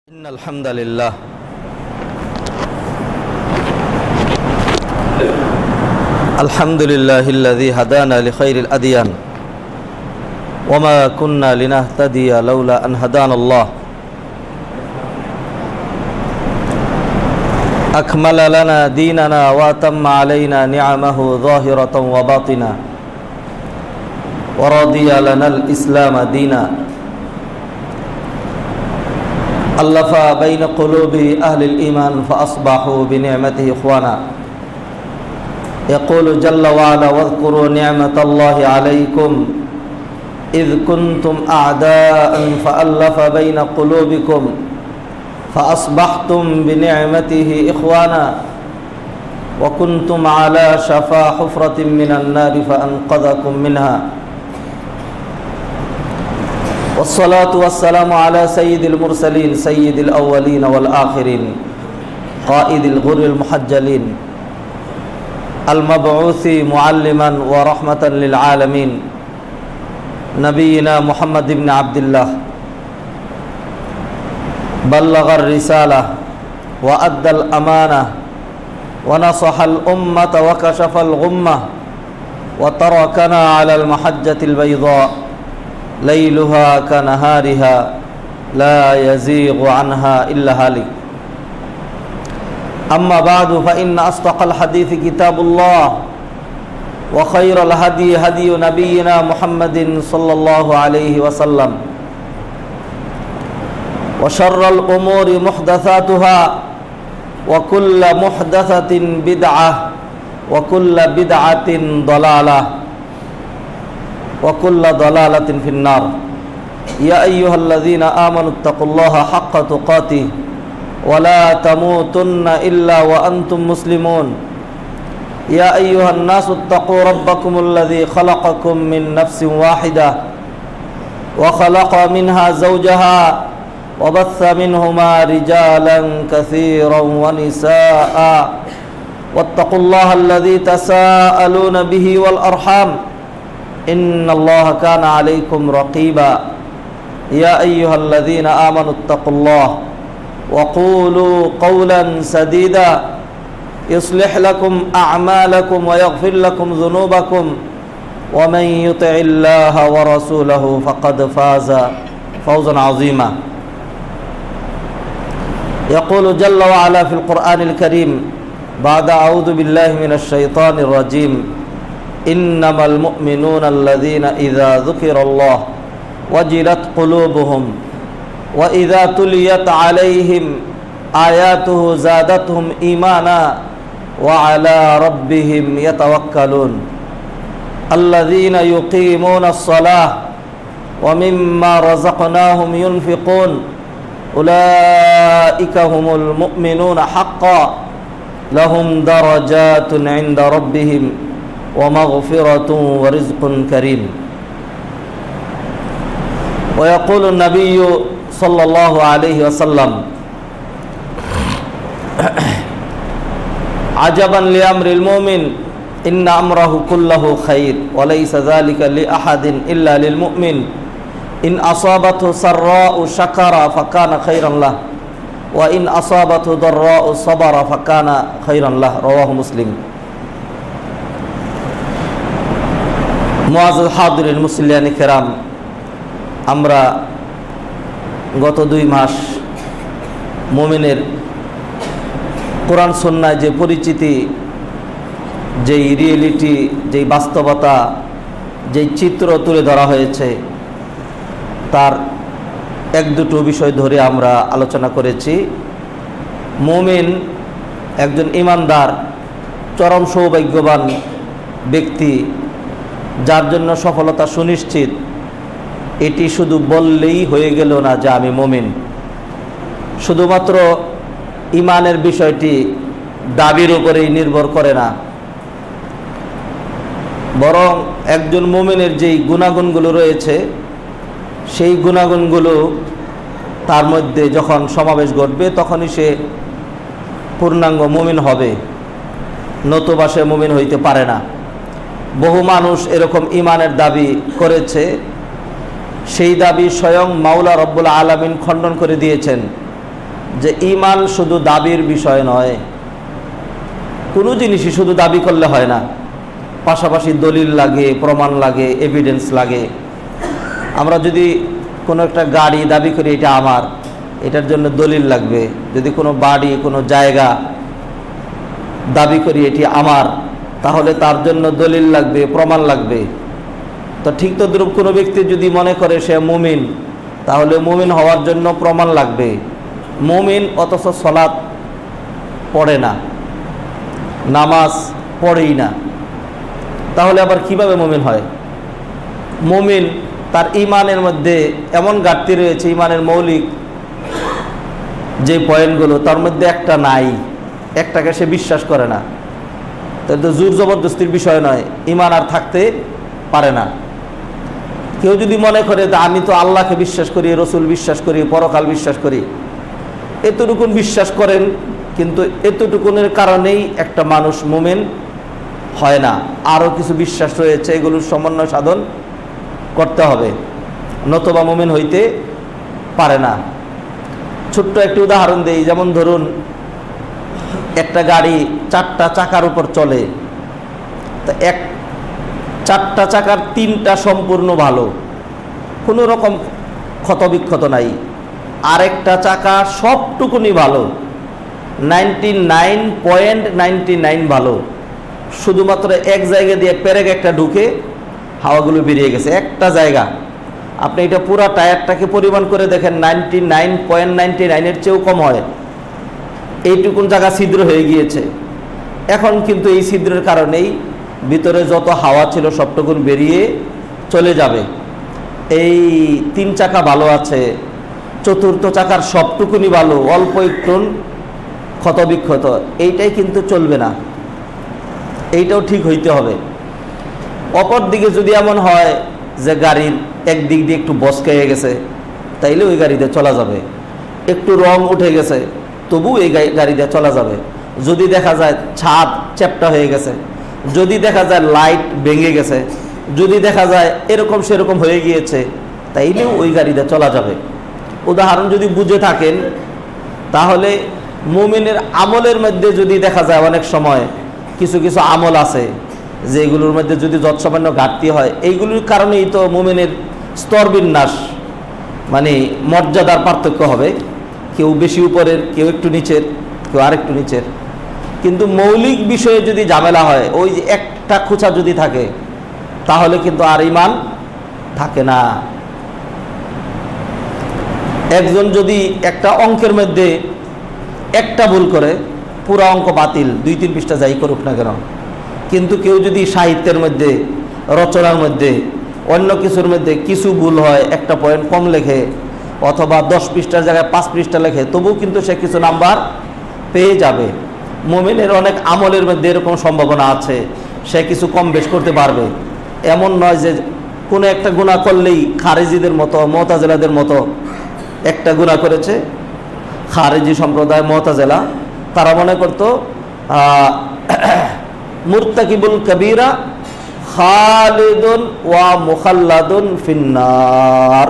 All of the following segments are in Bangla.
إن الحمد لله الذي هدانا لخير الأديان وما كنا لنهتدي لولا أن هدانا الله أكمل لنا ديننا وأتم علينا نعمه ظاهرة وباطنة ورضي لنا الإسلام دينا ألف بين قلوب أهل الإيمان فأصبحوا بنعمته إخوانا يقول جل وعلا واذكروا نعمة الله عليكم إذ كنتم أعداء فألف بين قلوبكم فأصبحتم بنعمته إخوانا وكنتم على شفا حفرة من النار فأنقذكم منها والصلاة والسلام على سيد المرسلين سيد الأولين والآخرين قائد الغر المحجلين المبعوث معلما ورحمة للعالمين نبينا محمد بن عبد الله بلغ الرسالة وأدى الأمانة ونصح الأمة وكشف الغمة وتركنا على المحجة البيضاء ليلها كنهارها لا يزيغ عنها إلا هالك أما بعد فإن أصدق الحديث كتاب الله وخير الهدي هدي نبينا محمد صلى الله عليه وسلم وشر الأمور محدثاتها وكل محدثة بدعة وكل بدعة ضلالة وكل ضلالة في النار يا أيها الذين آمنوا اتقوا الله حق تقاته ولا تموتن إلا وأنتم مسلمون يا أيها الناس اتقوا ربكم الذي خلقكم من نفس واحدة وخلق منها زوجها وبث منهما رجالا كثيرا ونساء واتقوا الله الذي تساءلون به والأرحام إن الله كان عليكم رقيبا يا أيها الذين آمنوا اتقوا الله وقولوا قولا سديدا يصلح لكم أعمالكم ويغفر لكم ذنوبكم ومن يطع الله ورسوله فقد فاز فوزا عظيما يقول جل وعلا في القرآن الكريم بعد أعوذ بالله من الشيطان الرجيم إنما المؤمنون الذين إذا ذكر الله وجلت قلوبهم وإذا تليت عليهم آياته زادتهم إيمانا وعلى ربهم يتوكلون الذين يقيمون الصلاة ومما رزقناهم ينفقون أولئك هم المؤمنون حقا لهم درجات عند ربهم ومغفرة ورزق كريم ويقول النبي صلى الله عليه وسلم عجبا لأمر المؤمن إن أمره كله خير وليس ذلك لأحد إلا للمؤمن إن أصابته سراء شكر فكان خيرا له وإن أصابته ضراء صبر فكان خيرا له رواه مسلم মুআজ্জাজ হাদিরিন মুসলিয়ানে কেরাম আমরা গত 2 মাস মুমিনের কোরআন সুন্নাহয় যে পরিচিতি যেই রিয়েলিটি যেই বাস্তবতা যেই চিত্র তুলে ধরা হয়েছে তার এক দুটো বিষয় ধরে আমরা আলোচনা করেছি মুমিন একজন ঈমানদার চরম সৌভাগ্যবান ব্যক্তি যার জন্য সফলতা সুনিশ্চিত এটি শুধু বললেই হয়ে গেল না যে আমি মুমিন শুধুমাত্র ঈমানের বিষয়টি দাবির উপরেই নির্ভর করে না বরং একজন মুমিনের যেই গুণাগুণগুলো রয়েছে সেই গুণাগুণগুলো তার মধ্যে যখন সমাবেশ ঘটবে তখনই সে পূর্ণাঙ্গ মুমিন হবে নতুবা সে মুমিন হইতে পারে না বহু মানুষ এরকম ঈমানের দাবি করেছে সেই দাবি স্বয়ং মাওলা রব্বুল আলামিন খণ্ডন করে দিয়েছেন যে ঈমান শুধু দাবির বিষয় নয়, কোনো জিনিসই শুধু দাবি করলে হয় না, পাশাপাশি দলিল লাগে, প্রমাণ লাগে, এভিডেন্স লাগে। আমরা যদি কোনো একটা গাড়ি দাবি করি এটা আমার, এটার জন্য দলিল লাগবে। যদি কোনো বাড়ি, কোনো জায়গা দাবি করি এটি আমার, তাহলে তার জন্য দলিল লাগবে, প্রমাণ লাগবে। তো ঠিক তদ্রূপ কোনো ব্যক্তি যদি মনে করে সে মুমিন, তাহলে মুমিন হওয়ার জন্য প্রমাণ লাগবে। মুমিন অথচ সালাত পড়ে না, নামাজ পড়েই না, তাহলে আবার কিভাবে মুমিন হয়? মুমিন তার ঈমানের মধ্যে এমন ঘাটতি রয়েছে, ঈমানের মৌলিক যে পয়েন্টগুলো তার মধ্যে একটা নাই, একটাকে সে বিশ্বাস করে না। তাই তো জোর জবরদস্তির বিষয় নয়, ঈমান আর থাকতে পারে না। কেউ যদি মনে করে যে আমি তো আল্লাহকে বিশ্বাস করি, রসুল বিশ্বাস করি, পরকাল বিশ্বাস করি, এতটুকুন বিশ্বাস করেন, কিন্তু এতটুকুনের কারণেই একটা মানুষ মুমিন হয় না। আরও কিছু বিশ্বাস রয়েছে, এগুলোর সমন্বয় সাধন করতে হবে, নতুবা মুমিন হইতে পারে না। ছোট্ট একটি উদাহরণ দেই, যেমন ধরুন একটা গাড়ি 4টা চাকার উপর চলে, তা চারটা চাকার 3টা সম্পূর্ণ ভালো, কোনো রকম ক্ষতবিক্ষত নাই, আরেকটা চাকা সবটুকুনি ভালো, 99.99 ভালো, শুধুমাত্র এক জায়গা দিয়ে পেরেক একটা ঢুকে হাওয়াগুলো বেরিয়ে গেছে, একটা জায়গা। আপনি এটা পুরা টায়ারটাকে পরিমাণ করে দেখেন, 99.99 চেয়েও কম হয়, এইটুকুন জায়গা ছিদ্র হয়ে গিয়েছে। এখন কিন্তু এই ছিদ্রের কারণেই ভিতরে যত হাওয়া ছিল সবটুকুন বেরিয়ে চলে যাবে। এই 3 চাকা ভালো আছে, 4র্থ চাকার সবটুকুনি ভালো, অল্প একটু ক্ষতবিক্ষত, এইটাই কিন্তু চলবে না, এইটাও ঠিক হইতে হবে। অপর দিকে যদি এমন হয় যে গাড়ির একদিক দিয়ে একটু বসকাইয়ে গেছে, তাইলে ওই গাড়িতে চলা যাবে। একটু রং উঠে গেছে, তবু এই গাড়িতে চলা যাবে। যদি দেখা যায় ছাদ চ্যাপ্টা হয়ে গেছে, যদি দেখা যায় লাইট ভেঙে গেছে, যদি দেখা যায় এরকম সেরকম হয়ে গিয়েছে, তাইলেও ওই গাড়িতে চলা যাবে। উদাহরণ যদি বুঝে থাকেন, তাহলে মুমিনের আমলের মধ্যে যদি দেখা যায় অনেক সময় কিছু কিছু আমল আছে যেগুলোর মধ্যে যদি যৎসামান্য ঘাটতি হয়, এইগুলোর কারণেই তো মুমিনের স্তর বিন্যাস, মানে মর্যাদার পার্থক্য হবে, কেউ বেশি উপরের, কেউ একটু নিচের, কেউ আরেকটু নিচের। কিন্তু মৌলিক বিষয়ে যদি ঝামেলা হয়, ওই যে একটা খোঁচা যদি থাকে, তাহলে কিন্তু আর ঈমান থাকে না। একজন যদি একটা অঙ্কের মধ্যে একটা ভুল করে, পুরো অঙ্ক বাতিল, 2-3 পৃষ্ঠা যাই করুক না কেন। কিন্তু কেউ যদি সাহিত্যের মধ্যে, রচনার মধ্যে, অন্য কিছুর মধ্যে কিছু ভুল হয়, একটা পয়েন্ট কম লেখে, অথবা 10 পৃষ্ঠার জায়গায় 5 পৃষ্ঠা লেখে, তবুও কিন্তু সে কিছু নাম্বার পেয়ে যাবে। মুমিনের অনেক আমলের মধ্যে এরকম সম্ভাবনা আছে, সে কিছু কম বেশ করতে পারবে। এমন নয় যে কোনো একটা গুনাহ করলেই খারেজিদের মতো, মুতাজিলাদের মতো একটা গুনাহ করেছে। খারেজি সম্প্রদায়, মুতাজিলা, তারা মনে করতো মুরতাকিবুল কবিরা খালিদুন ওয়া মুখাল্লাদুন ফিন্নার,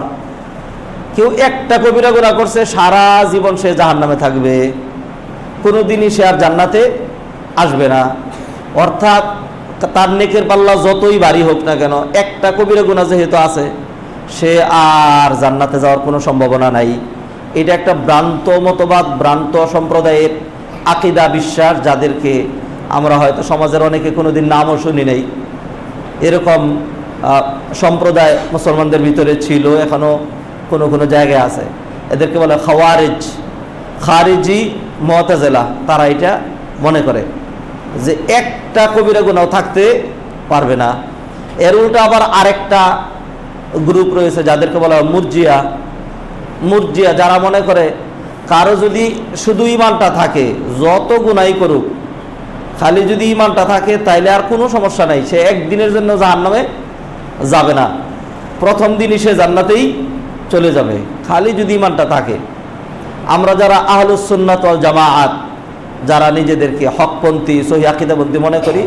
কেউ একটা কবিরা গুনাহ করছে সারা জীবন সে জাহান্নামে থাকবে, কোনোদিনই সে আর জান্নাতে আসবে না। অর্থাৎ তার নেকের পাল্লা যতই ভারী হোক না কেন, একটা কবিরা গুনাহ যেহেতু আছে, সে আর জান্নাতে যাওয়ার কোনো সম্ভাবনা নাই। এটা একটা ভ্রান্ত মতবাদ, ভ্রান্ত সম্প্রদায়ের আকীদা, বিশ্বাস, যাদেরকে আমরা হয়তো সমাজের অনেকে কোনোদিন নামও শুনি নাই। এরকম সম্প্রদায় মুসলমানদের ভিতরে ছিল, এখনও কোনো কোনো জায়গায় আছে। এদেরকে বলে খাওয়ারিজ, খারিজি, মুতাজিলা। তারা এটা মনে করে যে একটা কবিরা গুনাহ থাকতে পারবে না। এর উল্টা আবার আরেকটা গ্রুপ রয়েছে যাদেরকে বলা হয় মুরজিয়া। মুরজিয়া যারা মনে করে কারো যদি শুধু ঈমানটা থাকে, যত গুনাহই করুক, খালি যদি ঈমানটা থাকে, তাইলে আর কোনো সমস্যা নাই, সে একদিনের জন্য জাহান্নামে যাবে না, প্রথম দিনই সে জান্নাতেই চলে যাবে, খালি যদি ঈমানটা থাকে। আমরা যারা আহলুস সুন্নাত ওয়াল জামাআত, যারা নিজেদেরকে হকপন্থী, সহিহ আকীদাবদ্ধী মনে করি,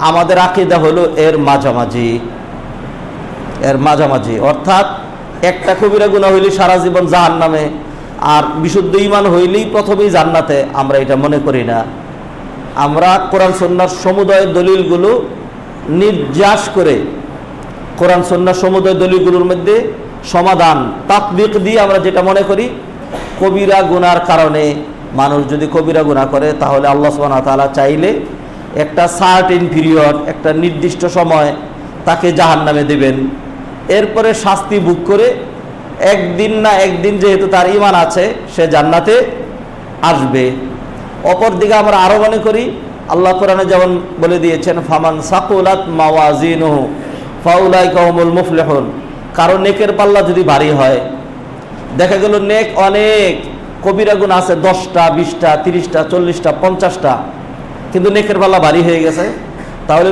আমাদের আকীদা হলো এর মাঝামাঝি। অর্থাৎ একটা কবিরা গুনাহ হইলে সারা জীবন জাহান্নামে, আর বিশুদ্ধ ঈমান হইলেই প্রথমেই জান্নাতে, আমরা এটা মনে করি না। আমরা কোরআন সুন্নাহর সমুদয় দলিলগুলো নির্যাস করে, কোরআন সুন্নাহর সমুদয় দলিলগুলোর মধ্যে সমাধান তাতবিক দিয়ে আমরা যেটা মনে করি, কবিরা গুনার কারণে মানুষ যদি কবিরা গুনাহ করে তাহলে আল্লাহ সুবহানাহু ওয়া তাআলা চাইলে একটা সার্টেন পিরিয়ড, একটা নির্দিষ্ট সময় তাকে জাহান্নামে দেবেন। এরপরে শাস্তি ভোগ করে একদিন না একদিন যেহেতু তার ঈমান আছে সে জান্নাতে আসবে। অপরদিকে আমরা আরও মনে করি, আল্লাহ কোরআনে যেমন বলে দিয়েছেন, ফামান সাকুলাত মাওয়াজিনুহু ফাউলাইকা হুমুল মুফলিহুন। কারণ নেকের পাল্লা যদি ভারী হয়, দেখা গেল নেক অনেক, কবিরা গুনাহ আছে 10টা 20টা 30টা 40টা 50টা, কিন্তু নেকের পাল্লা ভারী হয়ে গেছে, তাহলে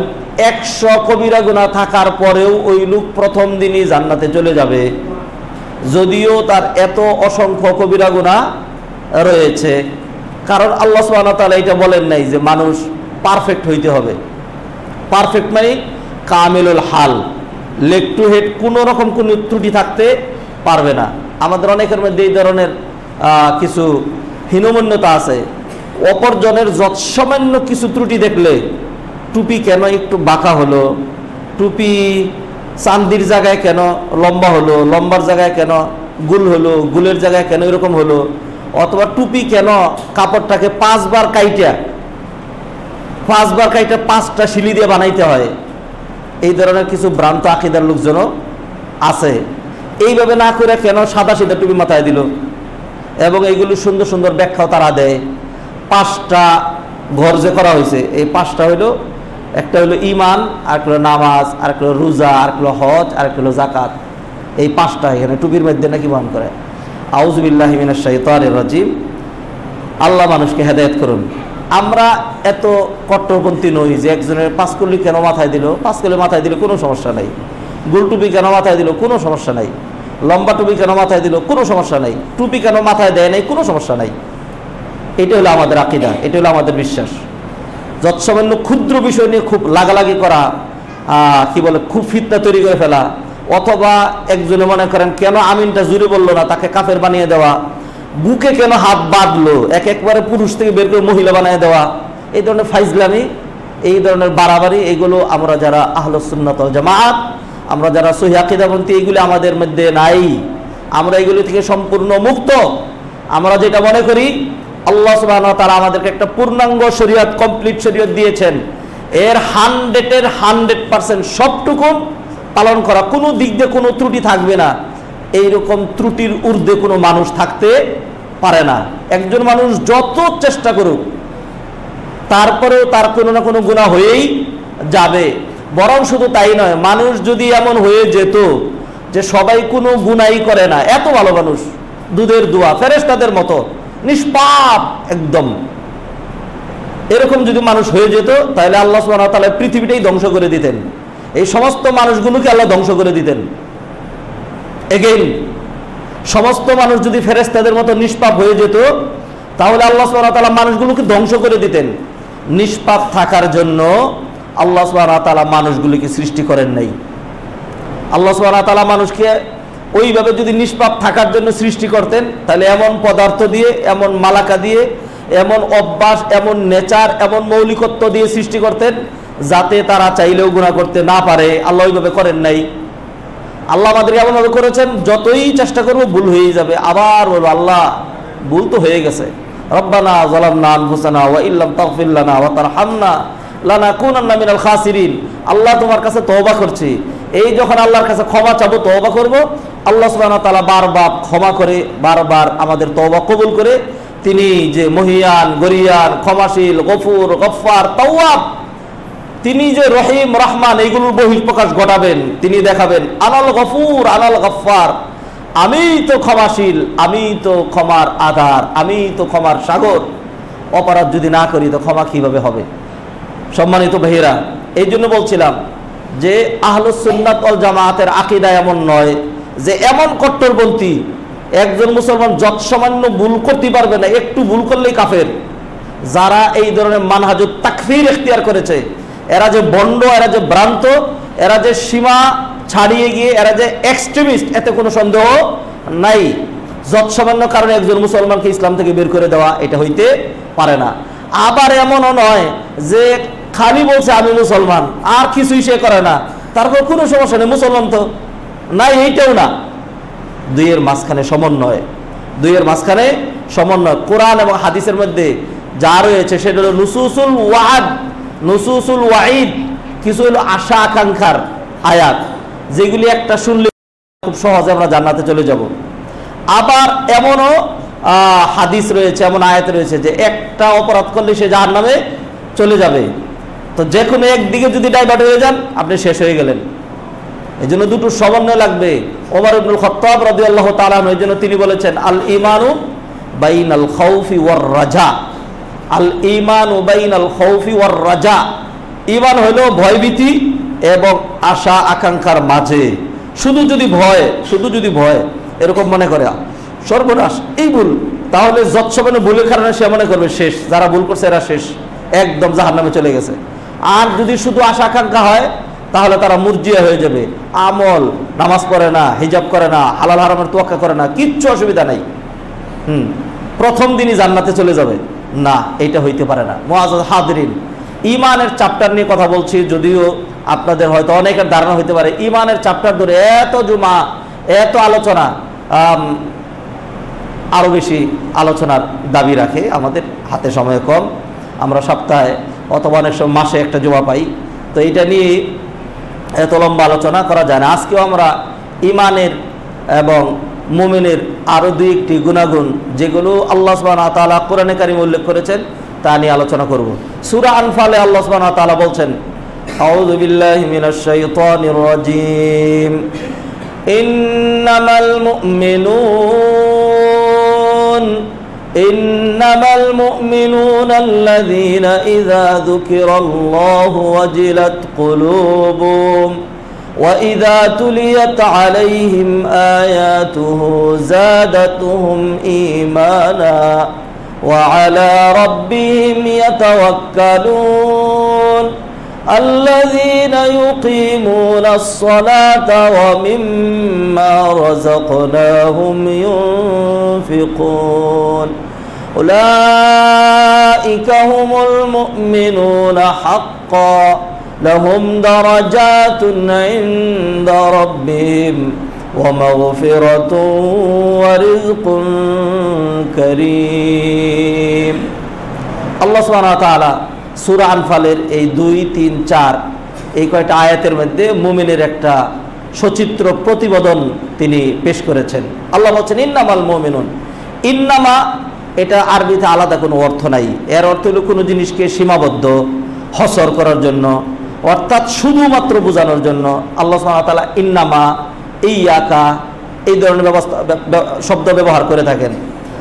100 কবিরা গুনাহ থাকার পরেও ওই লোক প্রথম দিনই জান্নাতে চলে যাবে, যদিও তার এত অসংখ্য কবিরা গুনাহ রয়েছে। কারণ আল্লাহ সুবহানাহু ওয়া তাআলা এটা বলেন নাই যে মানুষ পারফেক্ট হইতে হবে। পারফেক্ট মানে কামিলুল হাল, লেগ টু হেড কোনো রকম কোনো ত্রুটি থাকতে পারবে না। আমাদের অনেকের মধ্যে এই ধরনের কিছু হীনমন্যতা আছে। অপরজনের যৎসামান্য কিছু ত্রুটি দেখলে, টুপি কেন একটু বাঁকা হলো, টুপি চান্দির জায়গায় কেন লম্বা হলো, লম্বার জায়গায় কেন গুল হলো, গুলের জায়গায় কেন এরকম হলো, অথবা টুপি কেন কাপড়টাকে 5 বার কাইটা 5টা শিলি দিয়ে বানাইতে হয়, এই ধরনের কিছু ভ্রান্ত আকীদার লোকজনও আছে। এইভাবে না করে কেন সাদা সিধা টুপি মাথায় দিল, এবং এইগুলো সুন্দর সুন্দর ব্যাখ্যাও তারা দেয়। 5টা ঘর যে করা হয়েছে, এই 5টা হইল, একটা হলো ঈমান, আরেকটা হলো নামাজ, আরেকটা হলো রোজা, আরেকটা হলো হজ, আরেকটা হলো যাকাত। এই 5টা এখানে টুপির মধ্যে নাকি বহন করে। আউযু বিল্লাহি মিনাশ শাইতানির রাজিম। আল্লাহ মানুষকে হেদায়েত করুন। আমরা এত কট্টরপন্থী নই যে একজনের 5 কলি কেন মাথায় দিল, 5 কলি মাথায় দিলে কোনো সমস্যা নাই, গোল টুপি কেন মাথায় দিল কোনো সমস্যা নাই, লম্বা টুপি কেন মাথায় দিল কোনো সমস্যা নাই, টুপি কেন মাথায় দেয় নাই কোনো সমস্যা নাই। এটা হলো আমাদের আকীদা, এটা হলো আমাদের বিশ্বাস। যৎসামান্য ক্ষুদ্র বিষয় নিয়ে খুব লাগালাগি করা, কি বলে, খুব ফিতনা তৈরি করে ফেলা, অথবা একজনে মনে করেন কেন আমিনটা জুড়ে বললো না, তাকে কাফের বানিয়ে দেওয়া, বুকে কেন হাত বাঁধলো, একবারে পুরুষ থেকে বের করে মহিলা বানিয়ে দেওয়া, এই ধরনের ফাইজলামি, এই ধরনের বাড়াবাড়ি, এগুলো আমরা যারা আহলুস সুন্নাত ওয়াল জামাআত, আমরা যারা সহিহ আকীদাপন্থী, এগুলি আমাদের মধ্যে নাই। আমরা এগুলি থেকে সম্পূর্ণ মুক্ত। আমরা যেটা মনে করি, আল্লাহ সুবহানাহু ওয়া তাআলা আমাদেরকে একটা পূর্ণাঙ্গ শরীয়ত, কমপ্লিট শরীয়ত দিয়েছেন, এর 100% সবটুকু পালন করা, কোনো দিক দিয়ে কোনো ত্রুটি থাকবে না। এইরকম ত্রুটির ঊর্ধ্বে কোনো মানুষ থাকতে পারে না। একজন মানুষ যত চেষ্টা করুক তারপরেও তার কোনো না কোনো গুনাহ হয়েই যাবে। বরং শুধু তাই নয়, মানুষ যদি এমন হয়ে যেত যে সবাই কোনো গুনাহই করে না, এত ভালো মানুষ, দুধের দোয়া, ফেরেশতাদের মতো নিষ্পাপ একদম, এরকম যদি মানুষ হয়ে যেত তাহলে আল্লাহ সুবহানাহু ওয়া তাআলা পৃথিবীটাই ধ্বংস করে দিতেন, এই সমস্ত মানুষগুলোকে আল্লাহ ধ্বংস করে দিতেন। এগেইন সমস্ত মানুষ যদি ফেরেশতাদের মতো নিষ্পাপ হয়ে যেত তাহলে আল্লাহ সুবহানাহু ওয়া তাআলা মানুষগুলোকে ধ্বংস করে দিতেন। নিষ্পাপ থাকার জন্য আল্লাহ সুবহানাহু ওয়া তাআলা মানুষগুলোকে সৃষ্টি করেন নাই। আল্লাহ সুবহানাহু ওয়া তাআলা মানুষকে ওইভাবে যদি নিষ্পাপ থাকার জন্য সৃষ্টি করতেন তাহলে এমন পদার্থ দিয়ে, এমন মালাকা দিয়ে, এমন অভ্যাস, এমন নেচার, এমন মৌলিকত্ব দিয়ে সৃষ্টি করতেন যাতে তারা চাইলেও গুনাহ করতে না পারে। আল্লাহ ওইভাবে করেন নাই। আল্লাহ আমাদেরকে এমনভাবে করেছেন যতই চেষ্টা করবো ভুল হয়ে যাবে, আবার বলবো আল্লাহ ভুল তো হয়ে গেছে, রব্বানা যালামনা আনফুসানা ওয়া ইল্লাম তাগফির লানা ওয়া তারহামনা লানাকুনান্না মিনাল খাসিরিন। আল্লাহ তোমার কাছে তওবা করছি। এই যখন আল্লাহর কাছে ক্ষমা চাবো, তওবা করব, আল্লাহ সুবহানাহু ওয়া তাআলা বারবার ক্ষমা করে, বারবার আমাদের তওবা কবুল করে, তিনি যে মহিয়ান, গরিয়ান, ক্ষমাশীল, গফুর, গফফার, তাওয়াব, তিনি যে রহিম, রহমান, এইগুলোর বহিঃপ্রকাশ ঘটাবেন। তিনি দেখাবেন আনাল গফুর, আনাল গফফার, আমি তো ক্ষমাশীল, আমি তো ক্ষমার আধার, আমি তো ক্ষমার সাগর। অপরাধ যদি না করি তো ক্ষমা কিভাবে হবে? সম্মানিত ভাইয়েরা, এই জন্য বলছিলাম যে আহলুস সুন্নাত ওয়াল জামাআতের আকীদা এমন নয় যে এমন কট্টরপন্থী একজন মুসলমান যৎসামান্য ভুল করতে পারবে না, একটু ভুল করলেই কাফের। যারা এই ধরনের মানহাজুত তাকফীর ইখতিয়ার করেছে, এরা যে বন্ড, এরা যে ভ্রান্ত, এরা যে সীমা ছাড়িয়ে গিয়ে এরা যে এক্সট্রিমিস্ট, এতে কোনো সন্দেহ নাই। যৎসামান্য কারণে একজন মুসলমানকে ইসলাম থেকে বের করে দেওয়া এটা হইতে পারে না। আবার এমনও নয় যে খালি বলছে আমি মুসলমান, আর কিছুই সে করে না, তারপর কোনো সমস্যা নেই, মুসলমান তো নাই, এইটাও না। দুইয়ের মাঝখানে সমন্বয়, দুইয়ের মাঝখানে সমন্বয়। কোরআন এবং হাদিসের মধ্যে যা রয়েছে সেটা হলো নুসুসুল ওয়াদ, নুসুসুল ওয়াঈদ, কিছু হলো আশা আকাঙ্ক্ষার আয়াত, যেগুলি একটা শুনলে খুব সহজে আমরা জান্নাতে চলে যাব। আবার এমনও হাদিস রয়েছে, এমন আয়াত রয়েছে যে একটা অপরাধ করলে সে জাহান্নামে চলে যাবে। তো যে কোনো একদিকে যদি ডাইভার্ট হয়ে যান আপনি শেষ হয়ে গেলেন। এই জন্য দুটো সমন্বয় লাগবে। ওমর ইবনুল খাত্তাব রাদিয়াল্লাহু তাআলা আনহু, এই জন্য তিনি বলেছেন আল ঈমানু বাইনাল খাউফি ওয়ার রাজা, আল ঈমানু বাইনাল খাউফি ওয়ার রাজা, ঈমান হলো ভয়ভীতি এবং আশা আকাঙ্ক্ষার মাঝে। শুধু যদি ভয় এরকম মনে করে সর্বনাশ এই ভুল, তাহলে যৎসামান্য ভুলের কারণে সে মনে করবে শেষ, যারা ভুল করছে এরা শেষ, একদম জাহান্নামে চলে গেছে। আর যদি শুধু আশা আকাঙ্ক্ষা হয় তাহলে তারা মুরজিয়া হয়ে যাবে, আমল নামাজ পড়ে না, হিজাব করে না, হালাল হারামের তোয়াক্কা করে না, কিচ্ছু অসুবিধা নাই, প্রথম দিনই জান্নাতে চলে যাবে। না, এটা হইতে পারে না। মুআজ্জাজ হাজিরিন, ঈমানের চ্যাপ্টার নিয়ে কথা বলছি, যদিও আপনাদের হয়তো অনেকের ধারণা হইতে পারে ঈমানের চ্যাপ্টার ধরে এত জুমা, এত আলোচনা, আরো বেশি আলোচনার দাবি রাখে। আমাদের হাতে সময় কম, আমরা সপ্তাহে অথবা অনেক সময় মাসে একটা জুমা পাই, তো এটা নিয়ে এত লম্বা আলোচনা করা যায় না। আজকেও আমরা ঈমানের এবং মুমিনের আরো দুই একটি গুণাগুণ, যেগুলো আল্লাহ সুবহানাহু ওয়া তাআলা কোরআনে কারিমে উল্লেখ করেছেন, তা নিয়ে আলোচনা করব। সূরা আনফালে আল্লাহ সুবহানাহু ওয়া তাআলা বলছেন, আউযু বিল্লাহি মিনাশ শাইতানির রাজীম, ইন্নামাল মুমিনুনা আল্লাযীনা ইযা যুকিরাল্লাহু ওয়াজিলাত কুলুবুহুম وَإِذَا تُلِيَتْ عَلَيْهِمْ آيَاتُهُ زَادَتْهُمْ إِيمَانًا وَعَلَى رَبِّهِمْ يَتَوَكَّلُونَ الَّذِينَ يُقِيمُونَ الصَّلَاةَ وَمِمَّا رَزَقْنَاهُمْ يُنْفِقُونَ أُولَئِكَ هُمُ الْمُؤْمِنُونَ حَقًّا لهم درجات عند ربهم ومغفرة ورزق كريم। আল্লাহ সুবহানাহু ওয়া তাআলা সূরা আনফালের এই 2, 3, 4 এই কয়টা আয়াতের মধ্যে মুমিনের একটা সচিত্র প্রতিবেদন তিনি পেশ করেছেন। আল্লাহ বলছেন ইন্নামাল মুমিনুন, ইন্নামা এটা আরবিতে আলাদা কোনো অর্থ নাই, এর অর্থ হলো কোনো জিনিসকে সীমাবদ্ধ হসর করার জন্য, অর্থাৎ শুধুমাত্র বোঝানোর জন্য আল্লাহ সুবহানাহু ওয়া তাআলা ইন্নামা, ইয়াকা এই ধরনের শব্দ ব্যবহার করে থাকেন।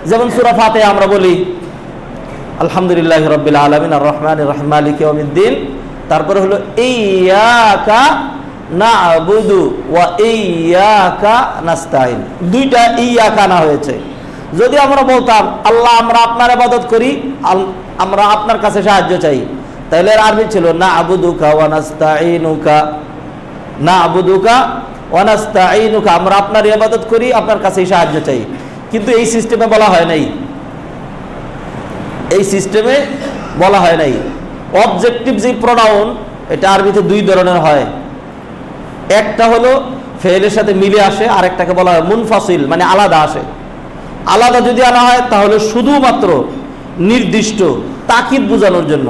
যেমন সূরা ফাতিহা আমরা বলি আলহামদুলিল্লাহি রাব্বিল আলামিন আর রহমানির রহিম মালিকি ইয়াউমিদ্দিন, তারপরে হলো ইয়াকা না'বুদু ওয়া ইয়াকা নাস্তাইন, দুইটা ইয়াকা না হয়েছে। যদি আমরা বলতাম আল্লাহ আমরা আপনার ইবাদত করি, আমরা আপনার কাছে সাহায্য চাই, তাহলে আরবি ছিল না'বুদুকা ওয়া নাস্তাঈনুকা, না'বুদুকা ওয়া নাস্তাঈনুকা, আমরা আপনার ইবাদত করি, আপনার কাছেই সাহায্য চাই। কিন্তু এই সিস্টেমে বলা হয় নাই, এই সিস্টেমে বলা হয় নাই। অবজেক্টিভ যে প্রোনাউন এটা আরবিতে 2 ধরনের হয়, একটা হলো ফেলের সাথে মিলে আসে, আর একটাকে বলা হয় মুনফাসিল, মানে আলাদা আসে। আলাদা যদি আনা হয় তাহলে শুধুমাত্র নির্দিষ্ট তাকিদ বোঝানোর জন্য,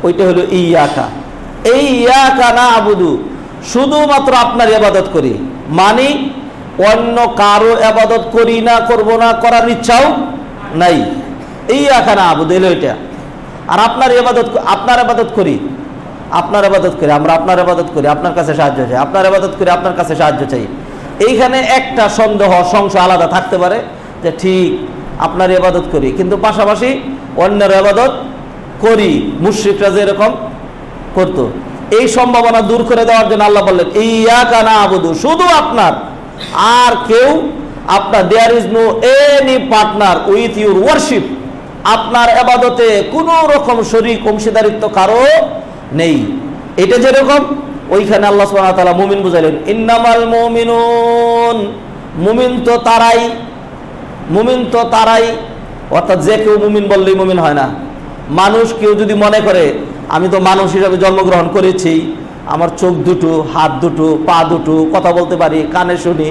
ওইটা হলো ইয়াকা। এই ইয়াকা না'বুদু, শুধুমাত্র আপনার ইবাদত করি, মানে অন্য কারো ইবাদত করি না, করব না, করার ইচ্ছাও নাই। ইয়াকা না'বুদু এলো এটা। আর আপনার ইবাদত, আপনার ইবাদত করি, আপনার ইবাদত করি, আমরা আপনার ইবাদত করি, আপনার কাছে সাহায্য চাই, আপনার ইবাদত করি, আপনার কাছে সাহায্য চাই। এইখানে একটা সন্দেহ সংশয় আলাদা থাকতে পারে যে ঠিক আপনার ইবাদত করি, কিন্তু পাশাপাশি অন্যের ইবাদত করি, মুশরিকরা যেরকম করতো। এই সম্ভাবনা দূর করে দেওয়ার জন্য আল্লাহ বললেন ইয়াকা না'বুদু, শুধু আপনার, আর কেউ আপনার, there is no any partner with your worship, আপনার ইবাদতে কোনো রকম শরীক অংশীদারিত্ব কারো নেই। এটা যেরকম ওইখানে আল্লাহ সুবহানাহু ওয়া তাআলা মুমিন বুঝাইলেন ইন্নামাল মুমিনুন, মুমিন তো তারাই মুমিন তো তারাই, অর্থাৎ যে কেউ মুমিন বললেই মুমিন হয় না। মানুষ কেউ যদি মনে করে আমি তো মানুষ হিসাবে জন্মগ্রহণ করেছি, আমার চোখ দুটো, হাত দুটো, পা দুটো, কথা বলতে পারি, কানে শুনি,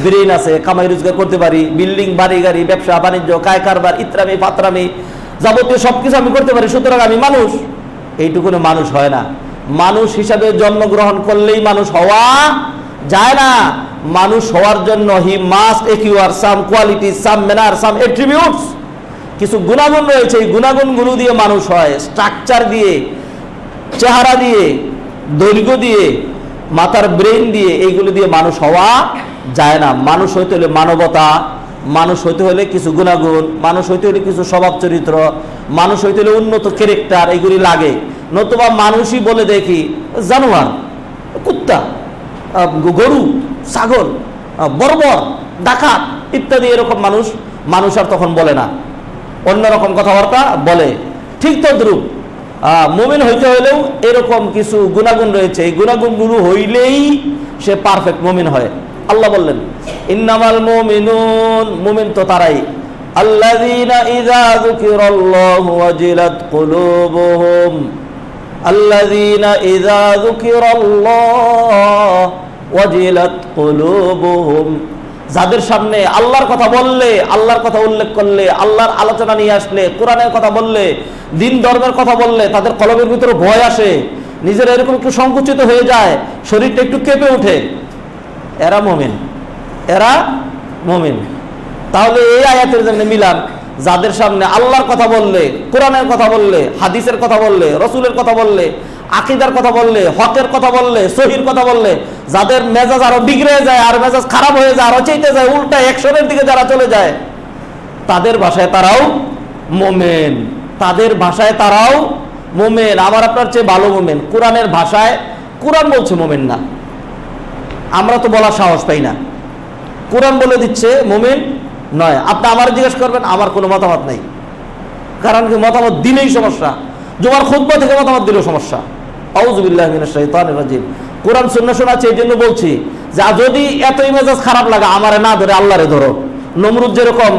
ব্রেন আছে, কামাই রোজগার করতে পারি, বিল্ডিং, বাড়ি গাড়ি, ব্যবসা বাণিজ্য, কায় কারবার, ইত্রামি পাত্রামি, যাবতীয় সবকিছু আমি করতে পারি, সুতরাং আমি মানুষ, এইটুকুনে মানুষ হয় না। মানুষ হিসাবে জন্মগ্রহণ করলেই মানুষ হওয়া যায় না। মানুষ হওয়ার জন্য he must acquire some quality, some manner, some attributes, কিছু গুণাগুণ রয়েছে। এই গুণাগুণগুলো দিয়ে মানুষ হয়, স্ট্রাকচার দিয়ে, চেহারা দিয়ে, দৈর্ঘ্য দিয়ে, মাথার ব্রেন দিয়ে, এইগুলো দিয়ে মানুষ হওয়া যায় না। মানুষ হইতে হলে মানবতা, মানুষ হইতে হলে কিছু গুণাগুণ, মানুষ হইতে হলে কিছু স্বভাব চরিত্র, মানুষ হইতে হলে উন্নত ক্যারেক্টার, এইগুলি লাগে। নতুবা মানুষই বলে দেখি জানোয়ার, কুত্তা, গরু, ছাগল, বর্বর, ডাকাত ইত্যাদি, এরকম মানুষ মানুষ আর তখন বলে না, অন্যরকম কথাবার্তা বলে। ঠিক তদ্রূপ মুমিন হইতে হলেও এরকম কিছু গুণাগুণ রয়েছে, এই গুণাগুণগুলো হইলেই সে পারফেক্ট মুমিন হয়। আল্লাহ বললেন ইন্নামাল মুমিনুন, মুমিন তো তারাই, আল্লাযীনা ইযা যুকিরাল্লাহু ওয়াজিলাত কুলুবুহুম, আল্লাযীনা ইযা যুকিরাল্লাহু ওয়াজিলাত কুলুবুহুম, যাদের সামনে আল্লাহর কথা বললে, আল্লাহর কথা উল্লেখ করলে, আল্লাহর আলোচনা নিয়ে আসলে, কোরআনের কথা বললে, দিন ধর্মের কথা বললে তাদের কলবের ভিতরে ভয় আসে, নিজের এরকম একটু সংকুচিত হয়ে যায়, শরীরটা একটু কেঁপে ওঠে, এরা মুমিন, এরা মুমিন। তাহলে এই আয়াতের জন্য মিলান, যাদের সামনে আল্লাহর কথা বললে, কোরআনের কথা বললে, হাদিসের কথা বললে, রসুলের কথা বললে, আকীদার কথা বললে, হকের কথা বললে, সহির কথা বললে, যাদের মেজাজ আরো বিগড়ে যায়, আর মেজাজ খারাপ হয়ে যায়, আরো চাইতে যায়, উল্টা অ্যাকশনের দিকে যারা চলে যায়, তাদের ভাষায় তারাও মুমিন, তাদের ভাষায় তারাও মুমিন। আমার আপনার চেয়ে ভালো মুমিন। কোরআনের ভাষায় কোরআন বলছে মুমিন না, আমরা তো বলার সাহস পাই না। কোরআন বলে দিচ্ছে মুমিন নয়। আপনি আমার জিজ্ঞেস করবেন, আমার কোনো মতামত নাই, কারণ কি মতামত দিলেই সমস্যা, জুমার খুতবা থেকে মতামত দিলেও সমস্যা। আউযু বিল্লাহি মিনাশ শাইতানির রাজিম। কোরআন সুন্নাহ শোনাচ্ছে, এই জন্য বলছি যে যদি এতই মেজাজ খারাপ লাগে, আমারে না ধরে আল্লাহরে ধরো। নমরুদ যেরকম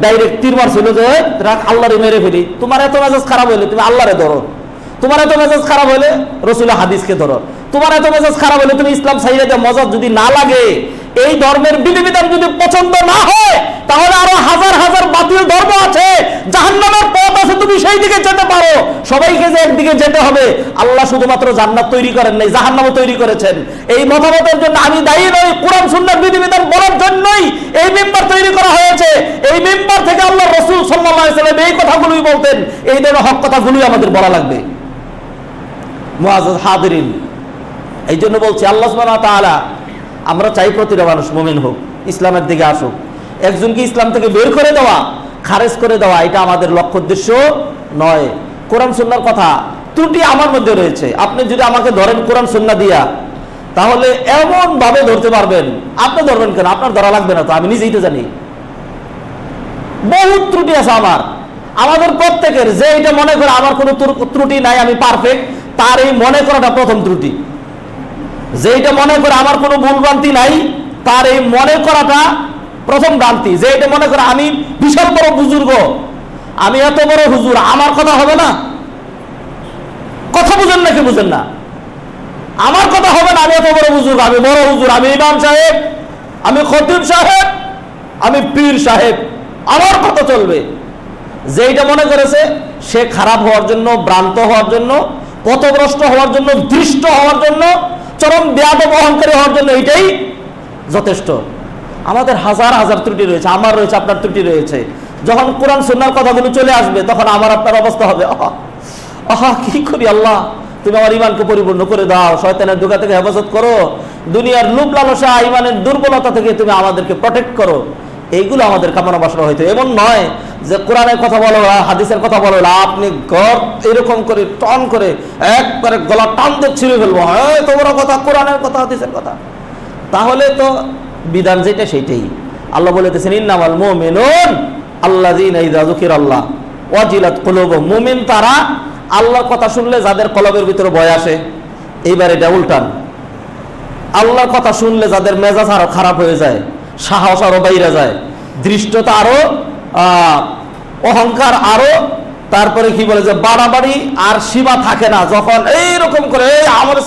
ডাইরেক্ট তীর মারছিল যে রাখ আল্লাহরে মেরে ফেলি, তোমার এত মেজাজ খারাপ হইলে তুমি আল্লাহরে ধরো, তোমার এত মেজাজ খারাপ হইলে রাসূলের হাদিসকে ধরো, তোমার এত মেজাজ খারাপ হইলে তুমি ইসলাম ছাইড়া দাও। মজাজ যদি না লাগে, এই ধর্মের বিধিবিধান যদি পছন্দ না হয়, তাহলে আরো হাজার হাজার বাতিল ধর্ম আছে, জাহান্নামের পথ আছে, তুমি সেই দিকে যেতে পারো। সবাইকে যে একদিকে যেতে হবে, আল্লাহ শুধুমাত্র জান্নাত তৈরি করেন নাই, জাহান্নামও তৈরি করেছেন। এই মতামতের জন্য আমি দায়ী নই, কোরআন সুন্নাহর বিধিবিধান বলার জন্যই এই মিম্বার তৈরি করা হয়েছে। এই মিম্বার থেকে আল্লাহ রাসূল সাল্লাল্লাহু আলাইহি ওয়াসাল্লাম এই কথাগুলোই বলতেন, এই ধরনের হক কথাগুলোই আমাদের বলা লাগবে। মুআজ্জাজ হাদিরিন, এই জন্য বলছি আল্লাহ সুবহানাহু ওয়া তাআলা, আমরা চাই প্রতিটা মানুষ মুমিন হোক, ইসলামের দিকে আসুক। একজনকে ইসলাম থেকে বের করে দেওয়া, খারেজ করে দেওয়া, এটা আমাদের লক্ষ্য উদ্দেশ্য নয়। কোরআন সুন্নাহর কথা ত্রুটি আমার মধ্যে রয়েছে, আপনি যদি আমাকে ধরেন কোরআন সুন্নাহ দিয়া, তাহলে এমন ভাবে ধরতে পারবেন, আপনি ধরবেন কেন, আপনার ধরা লাগবে না তো, আমি নিজেই তো জানি বহুত ত্রুটি আছে আমার, আমাদের প্রত্যেকের। যে এটা মনে করে আমার কোনো ত্রুটি নাই, আমি পারফেক্ট, তার এই মনে করাটা প্রথম ত্রুটি। যেটা মনে করে আমার কোনো ভুল ভ্রান্তি নাই, তার এই মনে করাটা প্রথম ভ্রান্তি। যে এটা মনে করে আমি বিশাল বড় বুজুর্গ, আমি এত বড় হুজুর, আমার কথা হবে না, কথা বুঝেন নাকি বুঝেন না, আমার কথা হবে না, আমি এত বড় বুজুর্গ, আমি বড় হুজুর, আমি ইমাম সাহেব, আমি খতিব সাহেব, আমি পীর সাহেব, আমার কথা চলবে। যেটা মনে করেছে সে খারাপ হওয়ার জন্য, ভ্রান্ত হওয়ার জন্য, পথভ্রষ্ট হওয়ার জন্য, দৃষ্ট হওয়ার জন্য, চরম বেয়াদব অহংকারী হওয়ার জন্য এইটাই যথেষ্ট। আমাদের হাজার হাজার ত্রুটি রয়েছে, আমার রয়েছে, আপনার ত্রুটি রয়েছে। যখন কোরআন সুন্নাহর কথাগুলো চলে আসবে, তখন আমার আপনার অবস্থা হবে আহা কি করি আল্লাহ, তুমি আমার ইমানকে পরিপূর্ণ করে দাও, শয়তানের ধোঁকা থেকে হেফাজত করো, দুনিয়ার লোভ লালসা, ইমানের দুর্বলতা থেকে তুমি আমাদেরকে প্রটেক্ট করো। এইগুলো আমাদের কামনা বাসনা হইতো। এমন নয় যে কোরআনের কথা বলো, হাদিসের কথা বলো, আপনি ঘর এরকম করে টন করে একবারে গলা টান দিয়ে ছিঁড়ে ফেলবো, হ্যাঁ তোমার কথা, কোরআনের কথা, হাদিসের কথা, তাহলে তো বিধান যেটা সেইটাই। আল্লাহ বলেছেন ইন্নামাল মুমিনুন আল্লাযীনা ইযা যুকিরাল্লাহ ওয়াজিলাত কুলুবুহুম, মুমিন তারা আল্লাহর কথা শুনলে যাদের কলবের ভিতরে ভয় আসে। এইবার এটা উল্টান, আল্লাহর কথা শুনলে যাদের মেজাজ আরো খারাপ হয়ে যায়, সাহস আরো বাইরে যায়, ধৃষ্টতা আরো, অহংকার আরো, তারপরে কি বলে যে বাড়াবাড়ি আর সীমা থাকে না। যখন এইরকম করে আমার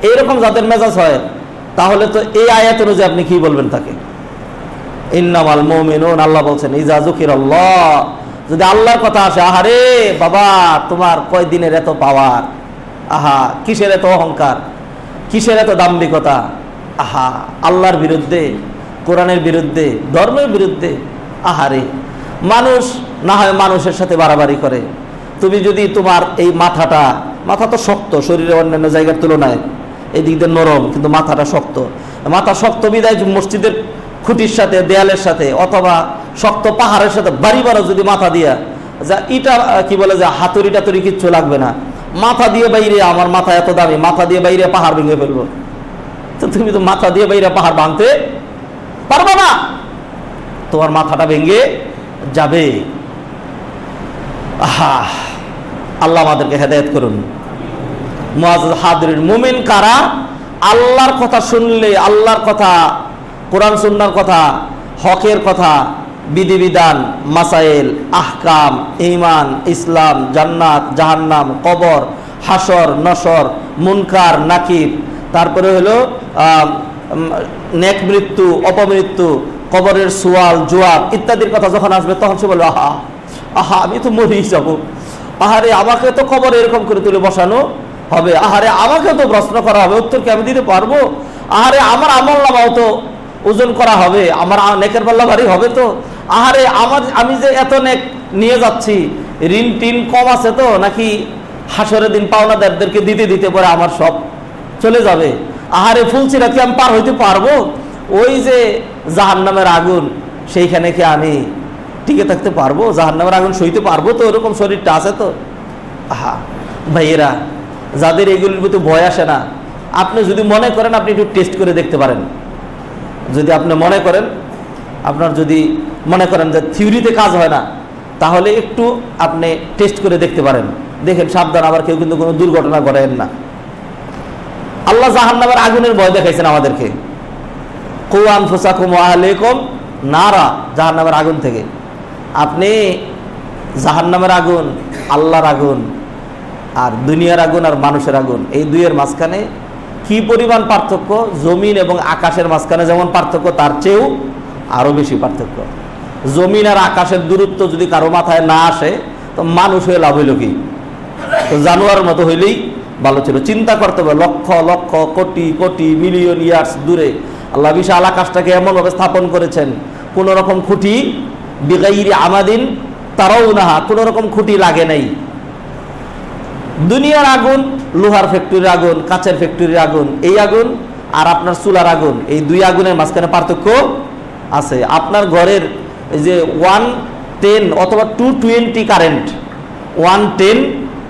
এইরকম যাদের মেজাজ হয়, তাহলে তো এই আয়াত অনুযায়ী আপনি কি বলবেন তাকে? ইন্নামাল মুমিনুন, আল্লাহ বলছেন ইজা যুকিরাল্লাহ, যদি আল্লাহর কথা আসে, আহারে বাবা তোমার কয় দিনের এত পাওয়ার, আহা কিসের এত অহংকার, কিসের এত দাম্ভিকতা, আহা আল্লাহর বিরুদ্ধে, কোরআনের বিরুদ্ধে, ধর্মের বিরুদ্ধে। আহারে মানুষ না হয় মানুষের সাথে বাড়াবাড়ি করে, তুমি যদি তোমার এই মাথা তো শক্ত শরীরের অন্যান্য জায়গার তুলনায়, এই দিক দিয়ে নরম, কিন্তু মাথাটা শক্ত। মাথা শক্ত বিদায় মসজিদের খুঁটির সাথে, দেয়ালের সাথে, অথবা শক্ত পাহাড়ের সাথে বাড়ি যদি মাথা দিয়া যা ইটা কি বলে যে হাতুড়ি টাতুরি কিচ্ছু লাগবে না, মাথা দিয়ে বাইরে, আমার মাথা এত দামি, মাথা দিয়ে বাইরে পাহাড় ভেঙে ফেলবো। তো তুমি তো মাথা দিয়ে বাইরে পাহাড় ভাঙতে পারবে না, তোমার মাথাটা ভেঙে যাবে। আহা আল্লাহ আমাদেরকে হেদায়েত করুন। মুআজ্জাজ হাদিরিন, মুমিন কারা? আল্লাহর কথা শুনলে, আল্লাহর কথা, কোরআন সুন্নাহর কথা, হকের কথা, বিধিবিধান, মাসাইল, আহকাম, ঈমান, ইসলাম, জান্নাত, জাহান্নাম, কবর, হাসর, নসর, মুনকার, নাকির, তারপরে হলো নেক মৃত্যু, অপমৃত্যু, কবরের সুয়াল, জবাব ইত্যাদির কথা যখন আসবে, তখন সে বলবে আহা আহা আমি তো মরেই যাব, আহারে আমাকে তো কবর এরকম করে তুলে বসানো হবে, আহারে আমাকে তো প্রশ্ন করা হবে, উত্তর কি আমি দিতে পারবো, আহারে আমার আমল নামাও তো ওজন করা হবে, আমার নেকের পাল্লা ভারী হবে তো, আহারে আমি যে এত নেক নিয়ে যাচ্ছি, ঋণ টিন কম আছে তো নাকি হাসরের দিন পাওনাদারদেরকে দিতে দিতে পরে আমার সব চলে যাবে, আহারে ফুলসিরাত কি আমি পার হইতে পারবো, ওই যে জাহান্নামের আগুন সেইখানে কি আমি টিকে থাকতে পারবো, জাহান্নামের আগুন সইতে পারবো তো, ওরকম শরীরটা আছে তো। আহা ভাইয়েরা, যাদের এগুলির প্রতি ভয় আসে না, আপনি যদি মনে করেন আপনি একটু টেস্ট করে দেখতে পারেন, যদি আপনি মনে করেন, আপনার যদি মনে করেন যে থিওরিতে কাজ হয় না, তাহলে একটু আপনি টেস্ট করে দেখতে পারেন, দেখেন সাবধান আবার কেউ কিন্তু কোনো দুর্ঘটনা ঘটায়েন না। আল্লাহ জাহান্নামের আগুনের ভয় দেখাইছেন আমাদেরকে, কু আনফুসাকুম ওয়া আহলিকুম নারা, জাহান্নামের আগুন থেকে। আপনি জাহান্নামের আগুন, আল্লাহর আগুন, আর দুনিয়ার আগুন আর মানুষের আগুন, এই দুইয়ের মাঝখানে কি পরিমাণ পার্থক্য, জমিন এবং আকাশের মাঝখানে যেমন পার্থক্য, তার চেয়েও আরো বেশি পার্থক্য। জমিন আর আকাশের দূরত্ব যদি কারো মাথায় না আসে, তো মানুষ হয়ে লাভ হইল কি? তো জানোয়ার মতো হইলেই ভালো ছিল। চিন্তা করতে হবে, লক্ষ লক্ষ কোটি কোটি মিলিয়ন ইয়ার্স দূরে আল্লাহ বিশাল আকাশটাকে এমনভাবে স্থাপন করেছেন, কোন রকম খুঁটি, বিগাইরি আমাদিন তারাও না, কোন রকম খুঁটি লাগে নাই। দুনিয়ার আগুন, লোহার ফ্যাক্টরির আগুন, কাচের ফ্যাক্টরির আগুন, এই আগুন আর আপনার চুলার আগুন, এই দুই আগুনের মাঝখানে পার্থক্য আছে। আপনার ঘরের এই যে 110 অথবা 220 কারেন্ট, 110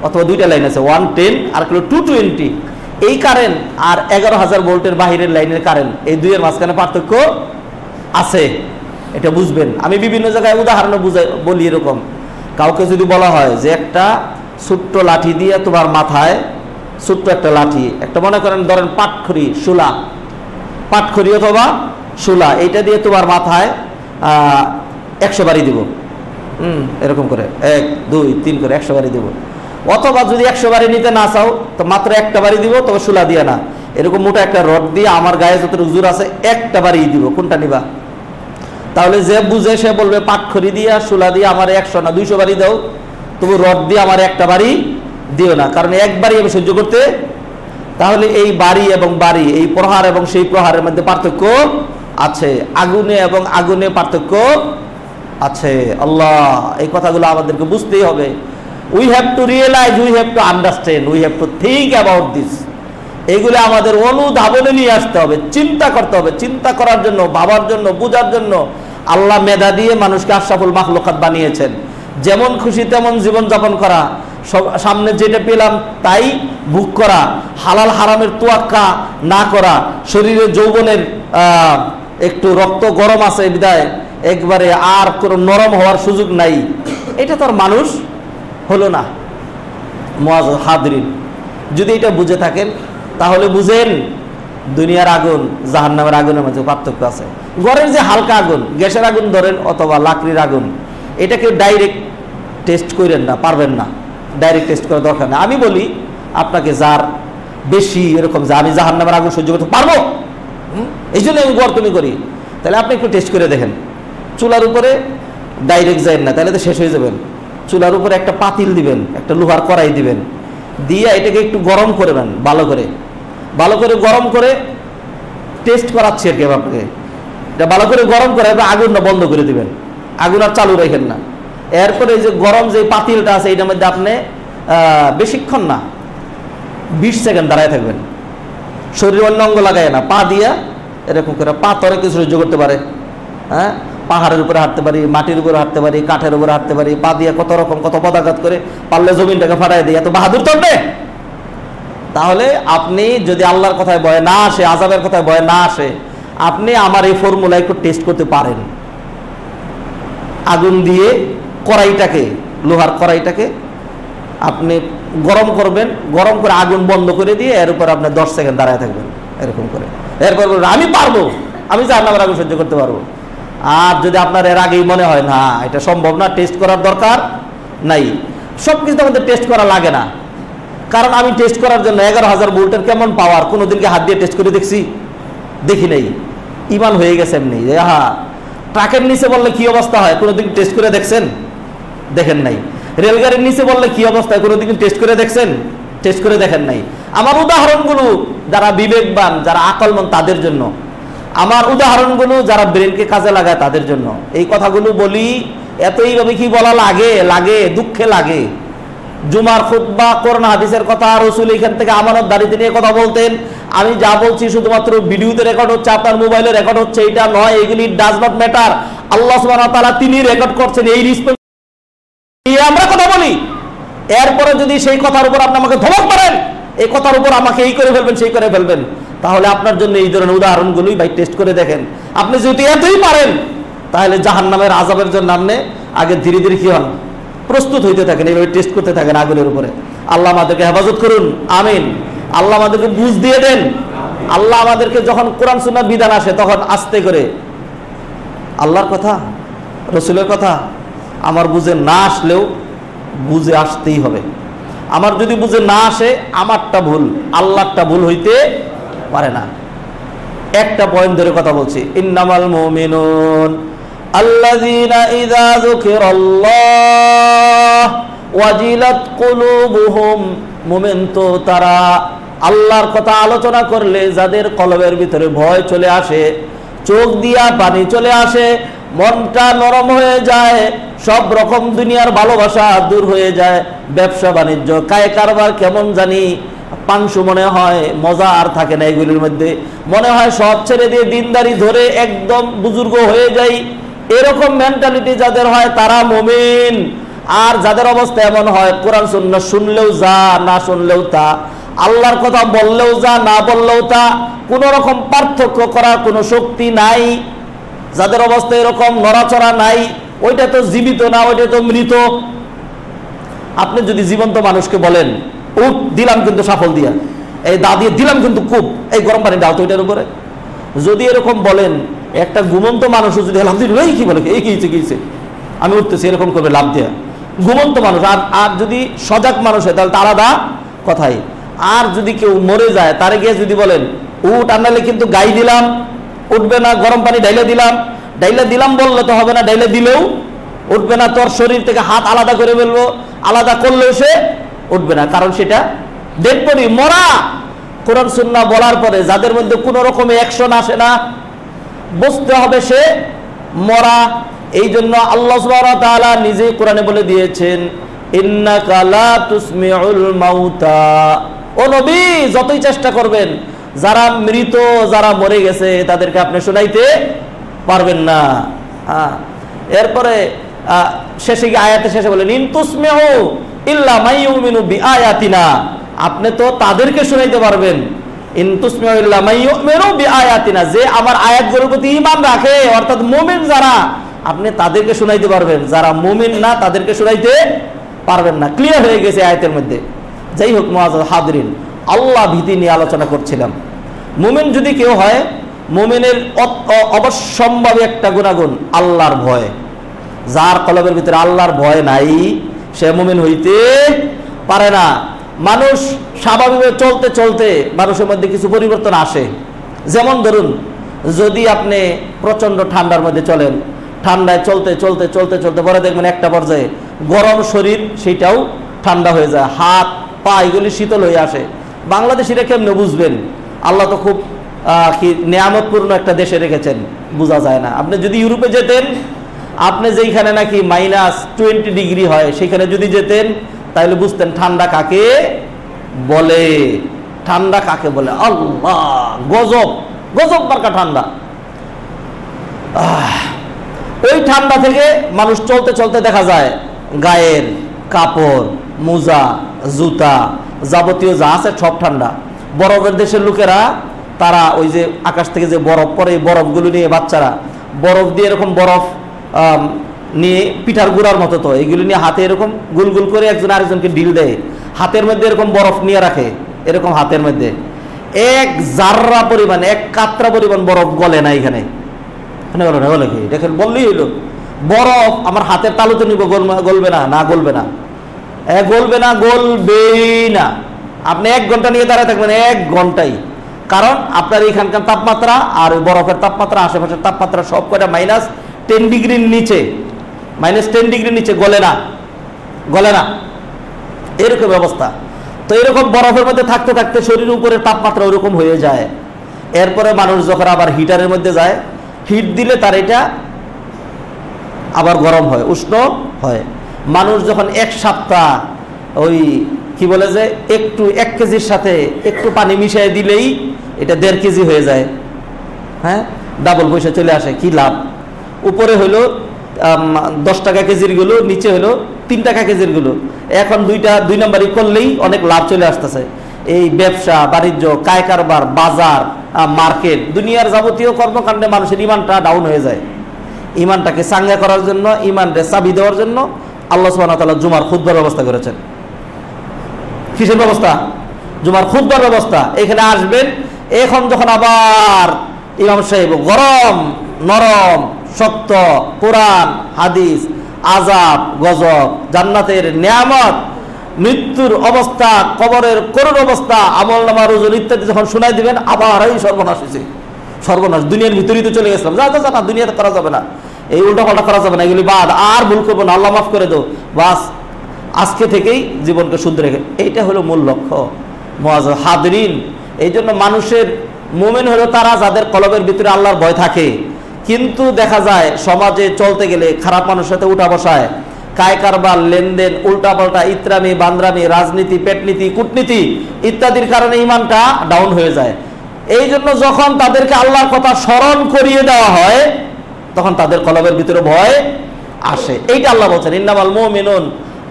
অথবা দুইটা লাইন আছে, 110 আর 220, এই কারেন্ট আর 11,000 ভোল্টের বাহিরের লাইনের কারেন্ট, এই দুইয়ের মাঝখানে পার্থক্য আছে, এটা বুঝবেন। আমি বিভিন্ন জায়গায় উদাহরণ বলি এরকম, কাউকে যদি বলা হয় যে একটা ছোট্ট লাঠি দিয়ে তোমার মাথায়, ছোট্ট একটা লাঠি, একটা মনে করেন ধরেন পাটখড়ি, শুলা, পাটখড়ি অথবা শুলা, এইটা দিয়ে তোমার মাথায় 100 বাড়ি দিব, এরকম করে 1 2 3 করে 100 বাড়ি দিব। অথবা যদি 100 বাড়ি নিতে না চাও, তো মাত্র একটা বাড়ি দিব, তবে শুলা দিয়ে না, এরকম মোটা একটা রড দিয়ে আমার গায়ে যতটুকু জোর আছে একটা বাড়ি দিব, কোনটা নিবা? তাহলে যে বুঝে সে বলবে পাটখড়ি দিয়া, শুলা দিয়ে আমার 100 না 200 বাড়ি দাও, তবু রড দিয়ে আমার একটা বাড়ি দিও না, কারণ একবারই আমি সহ্য করতে। তাহলে এই বাড়ি এবং বাড়ি, এই প্রহার এবং সেই প্রহারের মধ্যে পার্থক্য আছে, আগুনে এবং আগুনে পার্থক্য আছে। আল্লাহ এই কথাগুলো আমাদেরকে বুঝতেই হবে। We have to realise, we have to understand, we have to think about this. এইগুলো আমাদের অনুধাবনে নিয়ে আসতে হবে, চিন্তা করতে হবে। চিন্তা করার জন্য, ভাবার জন্য, বোঝার জন্য আল্লাহ মেধা দিয়ে মানুষকে আশরাফুল মাখলুকাত বানিয়েছেন। যেমন খুশি তেমন জীবন যাপন করা, সামনে যেটা পেলাম তাই ভোগ করা, হালাল হারামের তোয়াক্কা না করা, শরীরে যৌবনের একটু রক্ত গরম আছে বিদায় একবারে আর কোনো নরম হওয়ার সুযোগ নাই, এটা তো আর মানুষ হলো না। মুআজ্জাজ হাদিরিন, যদি এটা বুঝে থাকেন তাহলে বুঝেন দুনিয়ার আগুন জাহান্নামের আগুনের মধ্যে পার্থক্য আছে। ঘরের যে হালকা আগুন, গ্যাসের আগুন ধরেন অথবা লাকড়ির আগুন, এটাকে ডাইরেক্ট টেস্ট করেন না, পারবেন না, ডাইরেক্ট টেস্ট করার দরকার নেই। আমি বলি আপনাকে যার বেশি এরকম যে আমি জাহান্নামের আগুন সহ্য করতে পারবো, এই জন্য আমি বর্তনী করি, তাহলে আপনি একটু টেস্ট করে দেখেন। চুলার উপরে ডাইরেক্ট যাবেন না, তাহলে তো শেষ হয়ে যাবেন। চুলার উপরে একটা পাতিল দিবেন, একটা লোহার কড়াই দিবেন, দিয়ে এটাকে একটু গরম করবেন, ভালো করে গরম করে টেস্ট করাচ্ছি আর কি আপনাকে। এটা ভালো করে গরম করে আগুনটা বন্ধ করে দিবেন, আগুন আর চালু রাখেন না। এরপরে এই যে গরম যে পাতিলটা আছে এটার মধ্যে আপনি বেশিক্ষণ না 20 সেকেন্ড দাঁড়ায় থাকবেন, শরীর অন্য অঙ্গ লাগায় না, পা দিয়া এরকম করে, পা তরে কিছু সহ্য করতে পারে, হ্যাঁ, পাহাড়ের উপরে হাঁটতে পারি, মাটির উপরে হাঁটতে পারি, কাঠের উপরে হাঁটতে পারি, পা দিয়ে কত রকম কত পদাঘাত করে পারলে জমিনটাকে ফাটাই দিই, এত বাহাদুর তবে। তাহলে আপনি যদি আল্লাহর কথায় ভয় না আসে, আযাবের কথায় ভয় না আসে, আপনি আমার এই ফর্মুলা একটু টেস্ট করতে পারেন। আগুন দিয়ে কড়াইটাকে, লোহার কড়াইটাকে আপনি গরম করবেন, গরম করে আগুন বন্ধ করে দিয়ে এর উপর আপনি 10 সেকেন্ড দাঁড়ায় থাকবেন এরকম করে। এরপর আমি পারবো, আমি জাহান্নামের আগুন সহ্য করতে পারবো। আর যদি আপনার এর আগেই মনে হয় না এটা সম্ভব না, টেস্ট করার দরকার নাই, সব কিছু আমাদের টেস্ট করা লাগে না। কারণ আমি টেস্ট করার জন্য 11,000 ভোল্টের কেমন পাওয়ার কোনোদিনকে হাত দিয়ে টেস্ট করে দেখছি? দেখি নাই। ইমান হয়ে গেছে এমনি, হ্যাঁ। ট্রাকের নিচে বললে কি অবস্থা হয় কোনোদিন টেস্ট করে দেখছেন? দেখেন নাই। রেলগাড়ির নিচে বললে কি অবস্থা কোনোদিন টেস্ট করে দেখছেন? টেস্ট করে দেখেন নাই। আমার উদাহরণগুলো যারা বিবেকবান, যারা আকলমন তাদের জন্য, আমার উদাহরণগুলো যারা ব্রেনকে কাজে লাগায় তাদের জন্য। এই কথাগুলো বলি এতইভাবে কি বলা লাগে, দুঃখে লাগে। জুমার খুতবা, কোরআন হাদিসের কথা, রাসূল এখান থেকে আমানতদারিতে নিয়ে কথা বলতেন। আমি যা বলছি শুধুমাত্র ভিডিওতে রেকর্ড হচ্ছে, আপনার মোবাইলে রেকর্ড হচ্ছে, এটা নয়, এগুলি ডাজ নট ম্যাটার। আল্লাহ সুবহানাহু ওয়া তাআলা তিনি রেকর্ড করছেন, এই রিসপেক্ট নিয়ে আমরা কথা বলি। এরপরে যদি সেই কথার উপর আপনি আমাকে ধমক করেন, এই কথার উপর আমাকে এই করে ফেলবেন, সেই করে ফেলবেন, তাহলে আপনার জন্য এই ধরনের উদাহরণগুলোই ভাই টেস্ট করে দেখেন। আপনি যদি এতই পারেন তাহলে জাহান্নামের আযাবের জন্য আপনি আগে ধীরে ধীরে কি হন, প্রস্তুত হইতে থাকেন, এইভাবে টেস্ট করতে থাকেন আগুনের উপরে। আল্লাহ আমাদেরকে হেফাজত করুন, আমিন। আল্লাহ আমাদেরকে বুঝ দিয়ে দেন। আল্লাহ আমাদেরকে যখন কোরআন সুন্নাহর বিধান আসে তখন আস্তে করে আল্লাহর কথা, রাসূলের কথা আমার বুঝে না আসলেও বুঝে আসতেই হবে। আমার যদি বুঝে না আসে, আমারটা ভুল, আল্লাহরটা ভুল হইতে পারে না। একটা পয়েন্ট ধরে কথা বলছি, ইন্নামাল মুমিনুন আল্লাযীনা ইযা যুকিরাল্লাহ ওয়াজিলাত কুলুবুহুম। মুমিন তো তারা আল্লাহর কথা আলোচনা করলে যাদের কলবের ভিতরে ভয় চলে আসে, চোখ দিয়া পানি চলে আসে, মনটা নরম হয়ে যায়, সব রকম দুনিয়ার ভালোবাসা দূর হয়ে যায়, ব্যবসা বাণিজ্য কায় কারবার কেমন জানি পাংশু মনে হয়, মজা আর থাকে না এগুলির মধ্যে, মনে হয় সব ছেড়ে দিয়ে দিনদারি ধরে একদম বুজুর্গ হয়ে যায়। এরকম মেন্টালিটি যাদের হয় তারা মুমিন। আর যাদের অবস্থা এমন হয়, কোরআন সুন্নাহ শুনলেও যা, না শুনলেও তা, আল্লাহর কথা বললেও যা, না বললেও তা, কোনো রকম পার্থক্য করার কোনো শক্তি নাই, যাদের অবস্থা এরকম, নড়াচড়া নাই, ওইটা তো জীবিত না, ওইটা তো মৃত। আপনি যদি জীবন্ত মানুষকে বলেন উঠ দিলাম কিন্তু সাফল দিয়া, এই দা দিয়ে দিলাম কিন্তু খুব, এই গরম পানি ডাল তো এটার উপরে, যদি এরকম বলেন, একটা ঘুমন্ত মানুষও যদি লাভ দিয়ে এই কি বলে, এই কিছে আমি উঠতেছি এরকম করবে লাভ দিয়া, ঘুমন্ত মানুষ। আর যদি সজাগ মানুষ হয় তাহলে তার আলাদা কথাই। আর যদি কেউ মরে যায় তারে গিয়ে যদি বলেন উঠ, আনলে কিন্তু গাই দিলাম, উঠবে না, গরম পানি ডাইলে দিলাম বললে তো হবে না, ডাইলে দিলেও উঠবে না, তোর শরীর থেকে হাত আলাদা করে ফেলবো, আলাদা করলেও সে উঠবে না, কারণ সেটা ডেড বডি, মরা। কোরআন সুন্নাহ বলার পরে যাদের মধ্যে কোনো রকমের অ্যাকশন আসে না, বুঝতে হবে সে মরা। এই জন্য আল্লাহ সুবহানাহু ওয়া তাআলা নিজেই কোরআনে বলে দিয়েছেন, ইন্নাকা লা তুসমিউল মাউতা। ও নবী, যতই চেষ্টা করবেন, যারা মৃত, যারা মরে গেছে তাদেরকে আপনি শোনাইতে পারবেন না। এরপরে শেষে গিয়ে আয়াতে শেষে বলেন, ইন তুসমিউ ইল্লা মাইয়ুমিনু বিআয়াতিনা। আপনি তো তাদেরকে শোনাইতে পারবেন, ইন তুসমিউ ইল্লা মাইয়ুমিনু বিআয়াতিনা, যে আমার আয়াতগুলোর প্রতি ঈমান রাখে, অর্থাৎ মুমিন যারা, আপনি তাদেরকে শোনাইতে পারবেন, যারা মুমিন না তাদেরকে শোনাইতে পারবেন না। ক্লিয়ার হয়ে গেছে আয়াতের মধ্যে। যাই হোক মুআজ্জাজ হাজরিন, আল্লাহ ভীতি নিয়ে আলোচনা করছিলাম। মুমিন যদি কেউ হয়, মুমিনের অবশ্যম্ভাবী একটা গুণাগুণ আল্লাহর ভয়। যার কলবের ভিতরে আল্লাহর ভয় নাই সে মুমিন হইতে পারে না। মানুষ স্বাভাবিকভাবে চলতে চলতে মানুষের মধ্যে কিছু পরিবর্তন আসে। যেমন ধরুন, যদি আপনি প্রচণ্ড ঠান্ডার মধ্যে চলেন, ঠান্ডায় চলতে চলতে চলতে চলতে পরে দেখবেন একটা পর্যায়ে গরম শরীর সেটাও ঠান্ডা হয়ে যায়, হাত পা এগুলি শীতল হয়ে আসে। বাংলাদেশিরা কেমনে বুঝবেন? আল্লাহ তো খুব কি নিয়ামতপূর্ণ একটা দেশে রেখেছেন, বোঝা যায় না। আপনি যদি ইউরোপে যেতেন, আপনি যেইখানে নাকি -20 ডিগ্রি হয় সেখানে যদি যেতেন, তাহলে বুঝতেন ঠান্ডা কাকে বলে। ঠান্ডা কাকে বলে? আল্লাহ, গজব গজব মার্কা ঠান্ডা। ওই ঠান্ডা থেকে মানুষ চলতে চলতে দেখা যায় গায়ের কাপড়, মোজা, জুতা, যাবতীয় যা আছে সব ঠান্ডা। বরফের দেশের লোকেরা তারা ওই যে আকাশ থেকে যে বরফ পড়ে, এই বরফগুলো নিয়ে বাচ্চারা বরফ দিয়ে এরকম বরফ নিয়ে পিঠার গুঁড়ার মতো, তো এইগুলো নিয়ে হাতে এরকম গুল গুল করে একজন আরেকজনকে ঢিল দেয়, হাতের মধ্যে এরকম বরফ নিয়ে রাখে, এরকম হাতের মধ্যে এক জাররা পরিমাণ, এক কাতরা পরিমাণ বরফ গলে না। এখানে গলে কি দেখেন, বললেই হইলো বরফ আমার হাতের তালুতে নিব, গলবে না? না গলবে না, গলবে না, গলবেই না। আপনি 1 ঘন্টা নিয়ে দাঁড়ায় থাকবেন, 1 ঘন্টাই। কারণ আপনার এখানকার তাপমাত্রা আর ওই বরফের তাপমাত্রা, আশেপাশের তাপমাত্রা সব কয়টা -10 ডিগ্রির নিচে, -10 ডিগ্রির নিচে গলে না, গলে না, এরকম অবস্থা। তো এরকম বরফের মধ্যে থাকতে থাকতে শরীরের উপরের তাপমাত্রা ওরকম হয়ে যায়। এরপরে মানুষ যখন আবার হিটারের মধ্যে যায়, হিট দিলে তার এটা আবার গরম হয়, উষ্ণ হয়। মানুষ যখন 1 সপ্তাহ ওই কি বলে যে একটু 1 কেজির সাথে একটু পানি মিশিয়ে দিলেই এটা 1.5 কেজি হয়ে যায়। হ্যাঁ, ডাবল পয়সা চলে আসে, কি লাভ? উপরে হলো 10 টাকা কেজির গুলো, নিচে হলো 3 টাকা কেজির গুলো। এখন 2 নম্বরই করলেই অনেক লাভ চলে আসতেছে। এই ব্যবসা বাণিজ্য, কায় কারবার, বাজার, মার্কেট, দুনিয়ার যাবতীয় কর্মকাণ্ডে মানুষের ইমানটা ডাউন হয়ে যায়। ইমানটাকে চাঙ্গা করার জন্য, ইমানকে চাবি দেওয়ার জন্য আল্লাহ সুবহানাহু ওয়া তাআলা জুমার খুতবার ব্যবস্থা করেছেন। কিসের ব্যবস্থা? জুমার খুতবার ব্যবস্থা। এখানে আসবেন, এখন যখন আবার ইমাম সাহেব গরম নরম শক্ত কোরআন হাদিস, আযাব গজব, জান্নাতের নিয়ামত, মৃত্যুর অবস্থা, কবরের করুণ অবস্থা, আমলনামার ওজন ইত্যাদি যখন শোনাই দিবেন, আবার এই সর্বনাশ হয়েছে, সর্বনাশ, দুনিয়ার ভিতরেই তো চলে গেছিলাম, যা না, দুনিয়াতে করা যাবে না, এই উল্টাপাল্টা করা যাবে না, এগুলি বাদ, আর ভুল করবো না, আল্লাহ মাফ করে দো, বাস আজকে থেকেই জীবনকে শুধরে রেখে। এইটা হলো মূল লক্ষ্য মুআজ্জাজ হাদিরিন। এই জন্য মানুষের মুমিন হলো তারা যাদের কলবের ভিতরে আল্লাহর ভয় থাকে। কিন্তু দেখা যায় সমাজে চলতে গেলে খারাপ মানুষের সাথে উঠা বসায়, কায় কারবার, লেনদেন, উল্টাপাল্টা, ইত্রামি বান্দ্রামি, রাজনীতি, পেটনীতি, কূটনীতি ইত্যাদির কারণে ইমানটা ডাউন হয়ে যায়। এই জন্য যখন তাদেরকে আল্লাহর কথা স্মরণ করিয়ে দেওয়া হয়, তখন তাদের কলবের ভিতরে ভয় আসে। এইটা আল্লাহ বলছেন, ইন্নামাল মুমিনুন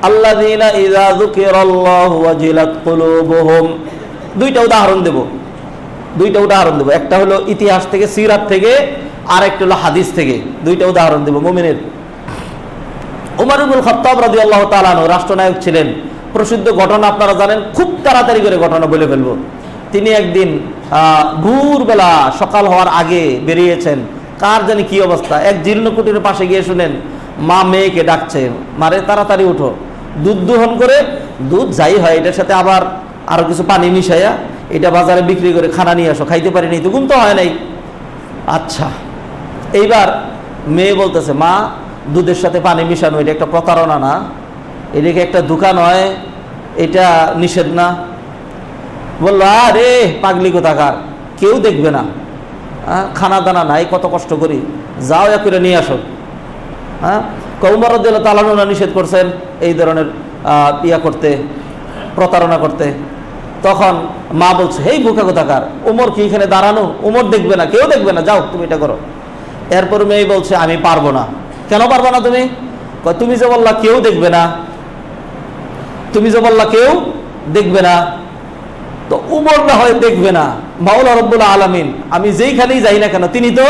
আল্লাযীনা ইযা যুকিরাল্লাহু ওয়াজিলাত কুলুবুহুম। 2টা উদাহরণ দেব, একটা হলো ইতিহাস থেকে, সিরাত থেকে, আর একটা হলো হাদিস থেকে। 2টা উদাহরণ দেব মুমিনের। ওমর ইবনুল খাত্তাব রাদিয়াল্লাহু তাআলা আনহু রাষ্ট্রনায়ক ছিলেন। প্রসিদ্ধ ঘটনা আপনারা জানেন, খুব তাড়াতাড়ি করে ঘটনা বলে ফেলবো। তিনি একদিন ভোরবেলা সকাল হওয়ার আগে বেরিয়েছেন, কার জানি কি অবস্থা, এক জীর্ণকুটির পাশে গিয়ে শুনেন মা মেয়েকে ডাকছে, মারে তাড়াতাড়ি উঠো, দুধ দোহন করে, দুধ যাই হয় এটার সাথে আবার আরো কিছু পানি মিশাইয়া এটা বাজারে বিক্রি করে খানা নিয়ে আসো, খাইতে পারিনি তো, গুণ তো হয় নাই। আচ্ছা, এইবার মেয়ে বলতেছে, মা দুধের সাথে পানি মিশানো এটা একটা প্রতারণা না? এদিকে একটা দোকান হয়, এটা নিষেধ না? বললো, আরে পাগলি কোথাকার, কেউ দেখবে না, খানা দানা নাই, কত কষ্ট করি, যাও এক করে নিয়ে আসো। হ্যাঁ, ওমর রাদিয়াল্লাহু তাআলা আনহু নিষেধ করছেন এই ধরনের করতে, প্রতারণা করতে। তখন মা বলছে, হেই বোকা কোথাকার, ওমর কি এখানে দাঁড়ানো, ওমর দেখবে না, কেউ দেখবে না, যাও তুমি এটা করো। এরপর মেয়ে বলছে, আমি পারবো না। কেন পারবো না তুমি? তুমি যে বললা কেউ দেখবে না, তুমি যে বললা কেউ দেখবে না, তো উমর না হয় দেখবে না, মাওলা রব্বুল আলামিন আমি যেইখানেই যাই না কেন তিনি তো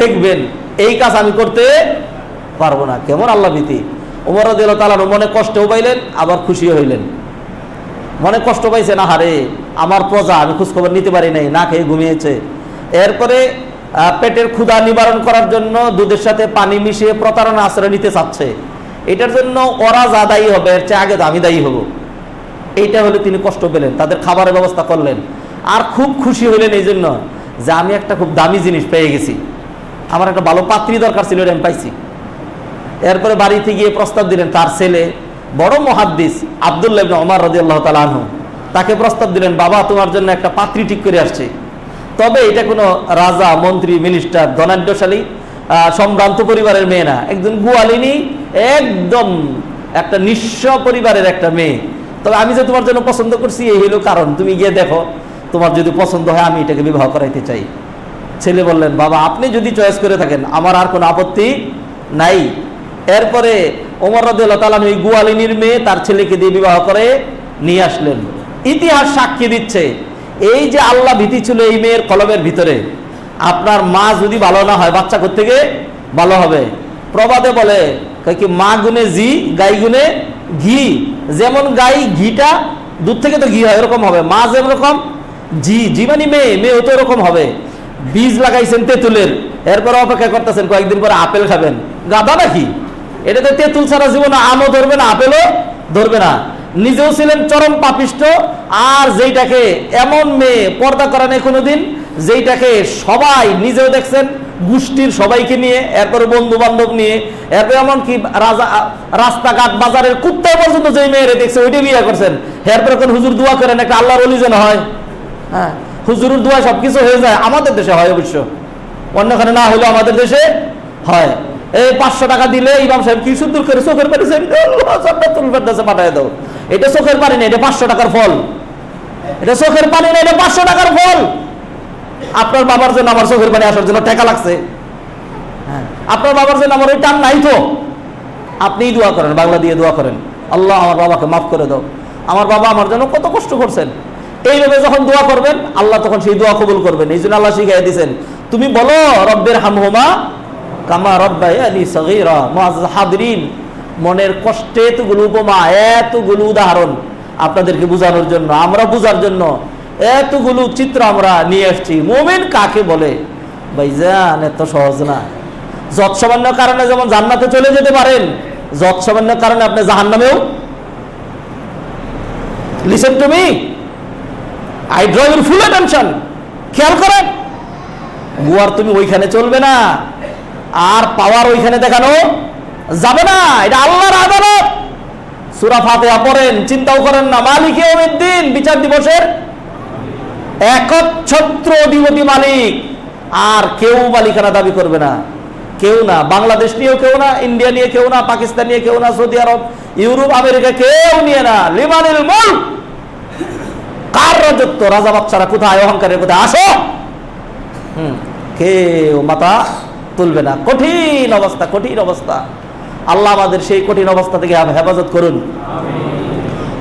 দেখবেন, এই কাজ আমি করতে পারবো না। কেমন আল্লাহ ভীতি! ওমর রাদিয়াল্লাহু তাআলা মনে কষ্টও পাইলেন, আবার খুশিও হইলেন। মনে কষ্ট পাইছেন, আহারে আমার প্রজা, আমি খোঁজখবর নিতে পারি নাই, না খেয়ে ঘুমিয়েছে। এরপরে পেটের ক্ষুধা নিবারণ করার জন্য দুধের সাথে পানি মিশিয়ে প্রতারণা আশ্রয় নিতে চাচ্ছে। এটার জন্য ওরা যা দায়ী হবে এর চেয়ে আগে তো আমি দায়ী হব। এইটা হলে তিনি কষ্ট পেলেন, তাদের খাবারের ব্যবস্থা করলেন, আর খুব খুশি হলেন এই জন্য যে আমি একটা খুব দামি জিনিস পেয়ে গেছি, আমার একটা ভালো পাত্রী দরকার ছিল, এটা আমি পাইছি। এরপরে বাড়িতে গিয়ে প্রস্তাব দিলেন, তার ছেলে বড় মুহাদ্দিস আব্দুল্লাহ ইবনে ওমর রাদিয়াল্লাহু তাআলা আনহু, তাকে প্রস্তাব দিলেন, বাবা তোমার জন্য একটা পাত্রী ঠিক করে আসছে, তবে এটা কোনো রাজা, মন্ত্রী, মিনিস্টার, ধনাঢ্যশালী সম্ভ্রান্ত পরিবারের মেয়ে না, একজন গোয়ালিনী, একদম একটা নিঃস্ব পরিবারের একটা মেয়ে। তবে আমি যে তোমার জন্য পছন্দ করছি এই হলো কারণ, তুমি গিয়ে দেখো, তোমার যদি পছন্দ হয় আমি এটাকে বিবাহ করাইতে চাই। ছেলে বললেন, বাবা আপনি যদি চয়েস করে থাকেন আমার আর কোনো আপত্তি নাই। এরপরে ওমর রাদিয়াল্লাহু তাআলা ওই গোয়ালিনীর মেয়ে তার ছেলেকে দিয়ে বিবাহ করে নিয়ে আসলেন। ইতিহাস সাক্ষী দিচ্ছে এই যে আল্লাহ ভীতি ছিল এই মেয়ের কলমের ভিতরে। আপনার মা যদি ভালো না হয় বাচ্চা কোত্থেকে ভালো হবে? প্রবাদে বলে কি, মা গুনে জি, গাই গুনে ঘি। যেমন গাই ঘিটা দুধ থেকে তো ঘি হয়, এরকম হবে মা যেমন রকম জি, জি মানে মেয়ে, মেয়ে তো এরকম হবে। বীজ লাগাইছেন তেঁতুলের, এরপর অপেক্ষা করতেছেন কয়েকদিন পরে আপেল খাবেন, গাদা নাকি? এটা তো তেঁতুল ছাড়া জীবনে আমও ধরবে না, আপেলও ধরবে না। নিজেও ছিলেন চরম পাপিষ্ট, আর যেইটাকে এমন মেয়ে পর্দা করা নেই কোনোদিন, যেইটাকে সবাই নিজেও দেখছেন গোষ্ঠীর সবাইকে নিয়ে, এরপরে বন্ধু বান্ধব নিয়ে, এরপরে এমনকি রাস্তাঘাট বাজারের কুত্তা পর্যন্ত যেই মেয়েরে দেখছে ওইটা বিয়ে করছেন। এরপরে কোন হুজুর দোয়া করেন একটা আল্লাহর ওলি যেন হয়। হ্যাঁ, হুজুরের দোয়া সবকিছু হয়ে যায়, আমাদের দেশে হয় অবশ্য, অন্যখানে না হলেও আমাদের দেশে হয়। এই 500 টাকা দিলে ইমাম সাহেব কি সুন্দর করে চোখের পানি পাঠায় দাও, এটা চোখের পানি না, এটা 500 টাকার ফল। এটা চোখের পানি না, এটা 500 টাকার ফল। আপনার বাবার জন্য আমার চোখের পানি আসার জন্য টাকা লাগছে, হ্যাঁ, আপনার বাবার জন্য আমার ওই টান নাই তো। আপনিই দোয়া করেন, বাংলা দিয়ে দোয়া করেন, আল্লাহ আমার বাবাকে মাফ করে দাও, আমার বাবা আমার জন্য কত কষ্ট করছেন। এইভাবে যখন দোয়া করবেন আল্লাহ তখন সেই দোয়া কবুল করবেন। এই জন্য আল্লাহ শিখাই দিয়েছেন, তুমি বলো রব্বির হামহুমা কামা রাব্বায়ানি সগীরা। মুআজ্জাজ হাদিরিন, মনের কষ্টে এতগুলো উপমা, এতগুলো উদাহরণ আপনাদেরকে বোঝানোর জন্য, আমরা বোঝার জন্য এতগুলো চিত্র আমরা নিয়ে আসছি। মুমিন কাকে বলে ভাইজান, এত সহজ না। যত সামান্য কারণে যেমন জান্নাতে চলে যেতে পারেন, যত সামান্য কারণে আপনি জাহান্নামেও। Listen to me, I draw your full attention. খেয়াল করেন, গুয়ার তুমি ওইখানে চলবে না, আর পাওয়ার ওইখানে দেখানো যাবে না, এটা আল্লাহর আদালত। সূরা ফাতিহা পড়েন, চিন্তাও করেন না, মালিক ইয়াউমিদ্দিন, বিচার দিবসের একচ্ছত্র অধিপতি মালিক, আর কেউ মালিকানা দাবি করবে না, কেউ না। বাংলাদেশ নিয়েও কেউ না, ইন্ডিয়া নিয়ে কেউ না, পাকিস্তান নিয়ে কেউ না, সৌদি আরব, ইউরোপ, আমেরিকা কেউ নিয়ে না। লিমানিল মুলক, কার রাজত্ব? রাজা বাচ্চারা কোথায়, অহংকারের কোথায়? আসো। কেউ মাথা তুলবে না। কঠিন অবস্থা, কঠিন অবস্থা। আল্লাহ আমাদের সেই কঠিন অবস্থা থেকে হেফাজত করুন।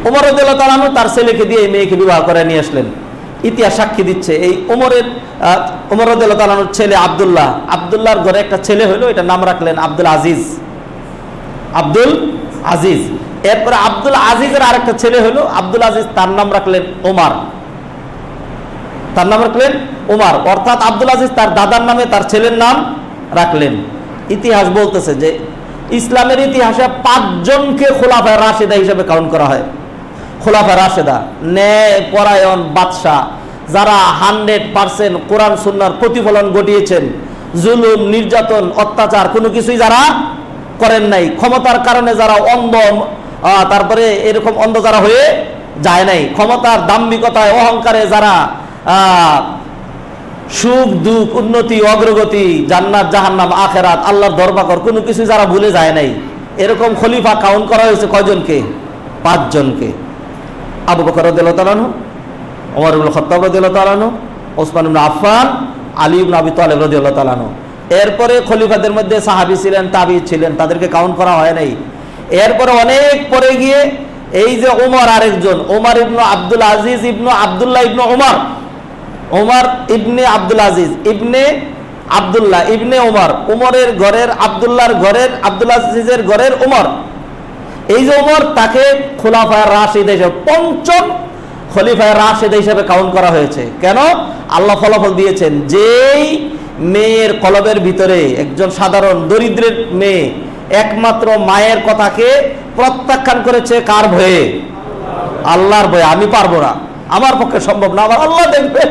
ওমর রাদিয়াল্লাহু তাআলা আনহু তার ছেলেকে দিয়ে মেয়েকে বিবাহ করে নিয়ে আসলেন। ইতিহাস সাক্ষী দিচ্ছে এই ওমর রাদিয়াল্লাহু তাআলা আনহুর ছেলে আব্দুল্লাহ, আব্দুল্লাহর ঘরে একটা ছেলে হলো, এটা নাম রাখলেন আব্দুল আজিজ। আব্দুল আজিজ। এরপরে আব্দুল আজিজের আরেকটা ছেলে হলো আব্দুল আজিজ, তার নাম রাখলেন ওমর। তার নাম রাখলেন ওমর, অর্থাৎ আব্দুল আজিজ তার দাদার নামে তার ছেলের নাম রাখলেন। ইতিহাস বলতেছে যে ইসলামের ইতিহাসে 5 জনকে খোলাফায়ে রাশেদা হিসেবে কাউন্ট করা হয়। খোলাফায়ে রাশেদা, ন্যায় পরায়ণ বাদশাহ, যারা 100% কোরআন সুন্নাহর প্রতিফলন ঘটিয়েছেন, জুলুম, নির্যাতন, অত্যাচার কোনো কিছুই যারা করেন নাই, ক্ষমতার কারণে যারা অন্ধ, তারপরে এরকম অন্ধ যারা হয়ে যায় নাই, ক্ষমতার দাম্ভিকতায়, অহংকারে যারা সুখ দুঃখ, উন্নতি, অগ্রগতি, জান্নাত, জাহান্নাম, আখেরাত, আল্লাহর দরবার কোনো কিছু যারা ভুলে যায় নাই, এরকম খলিফা কাউন্ট করা হয়েছে কয়জনকে? 5 জনকে। আবু বকর রাদিয়াল্লাহু তাআলা আনহু, ওমর ইবনে খাত্তাব রাদিয়াল্লাহু তাআলা আনহু, ওসমান ইবনে আফফান, আলী ইবনে আবি তালিব রাদিয়াল্লাহু তাআলা আনহু। এরপরে খলিফাদের মধ্যে সাহাবী ছিলেন, তাবী ছিলেন, তাদেরকে কাউন্ট করা হয় নাই। এরপরে অনেক পরে গিয়ে এই যে ওমর আরেকজন, ওমর ইবনে আব্দুল আজিজ ইবনে আব্দুল্লাহ ইবনে ওমর, ওমর ইবনে আব্দুল আজিজ ইবনে আব্দুল্লাহ ইবনে ওমর, ওমরের ঘরের আব্দুল্লাহর ঘরের আব্দুল আজিজের ঘরের ওমর। এই যে ওমর, তাকে খোলাফায়ে রাশিদ হিসেবে 5ম খলিফায়ে রাশেদ হিসেবে কাউন্ট করা হয়েছে। কেন? আল্লাহ ফলাফল দিয়েছেন, যেই মেয়ের কলবের ভিতরে, একজন সাধারণ দরিদ্রের মেয়ে একমাত্র মায়ের কথাকে প্রত্যাখ্যান করেছে, কার ভয়ে? আল্লাহর ভয়ে। আমি পারবো না, আমার পক্ষে সম্ভব না, আমার আল্লাহ দেখবেন,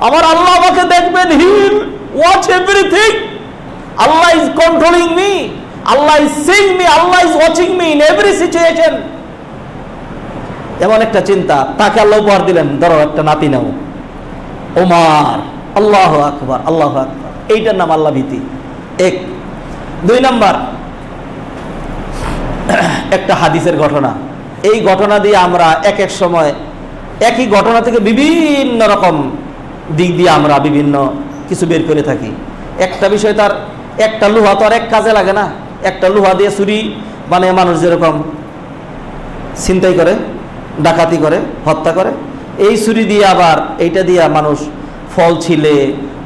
আমার আল্লাহ আমাকে দেখবেন, he will watch everything, Allah is controlling me, Allah is seeing me, Allah is watching me in every situation. এমন একটা চিন্তা, তাকে আল্লাহ উপহার দিলেন, ধরো একটা নাতি নাও, ওমর। আল্লাহু আকবার, আল্লাহু আকবার। এইটার নাম আল্লাহ ভীতি। এক। 2 নাম্বার, একটা হাদিসের ঘটনা। এই ঘটনা দিয়ে আমরা এক এক সময় একই ঘটনা থেকে বিভিন্ন রকম দিক দিয়ে আমরা বিভিন্ন কিছু বের করে থাকি। একটা বিষয়, তার একটা লোহা তো আর এক কাজে লাগে না। একটা লোহা দিয়ে ছুরি বানিয়ে মানুষ যেরকম ছিনতাই করে, ডাকাতি করে, হত্যা করে, এই ছুরি দিয়ে আবার এইটা দিয়ে মানুষ ফল ছিলে,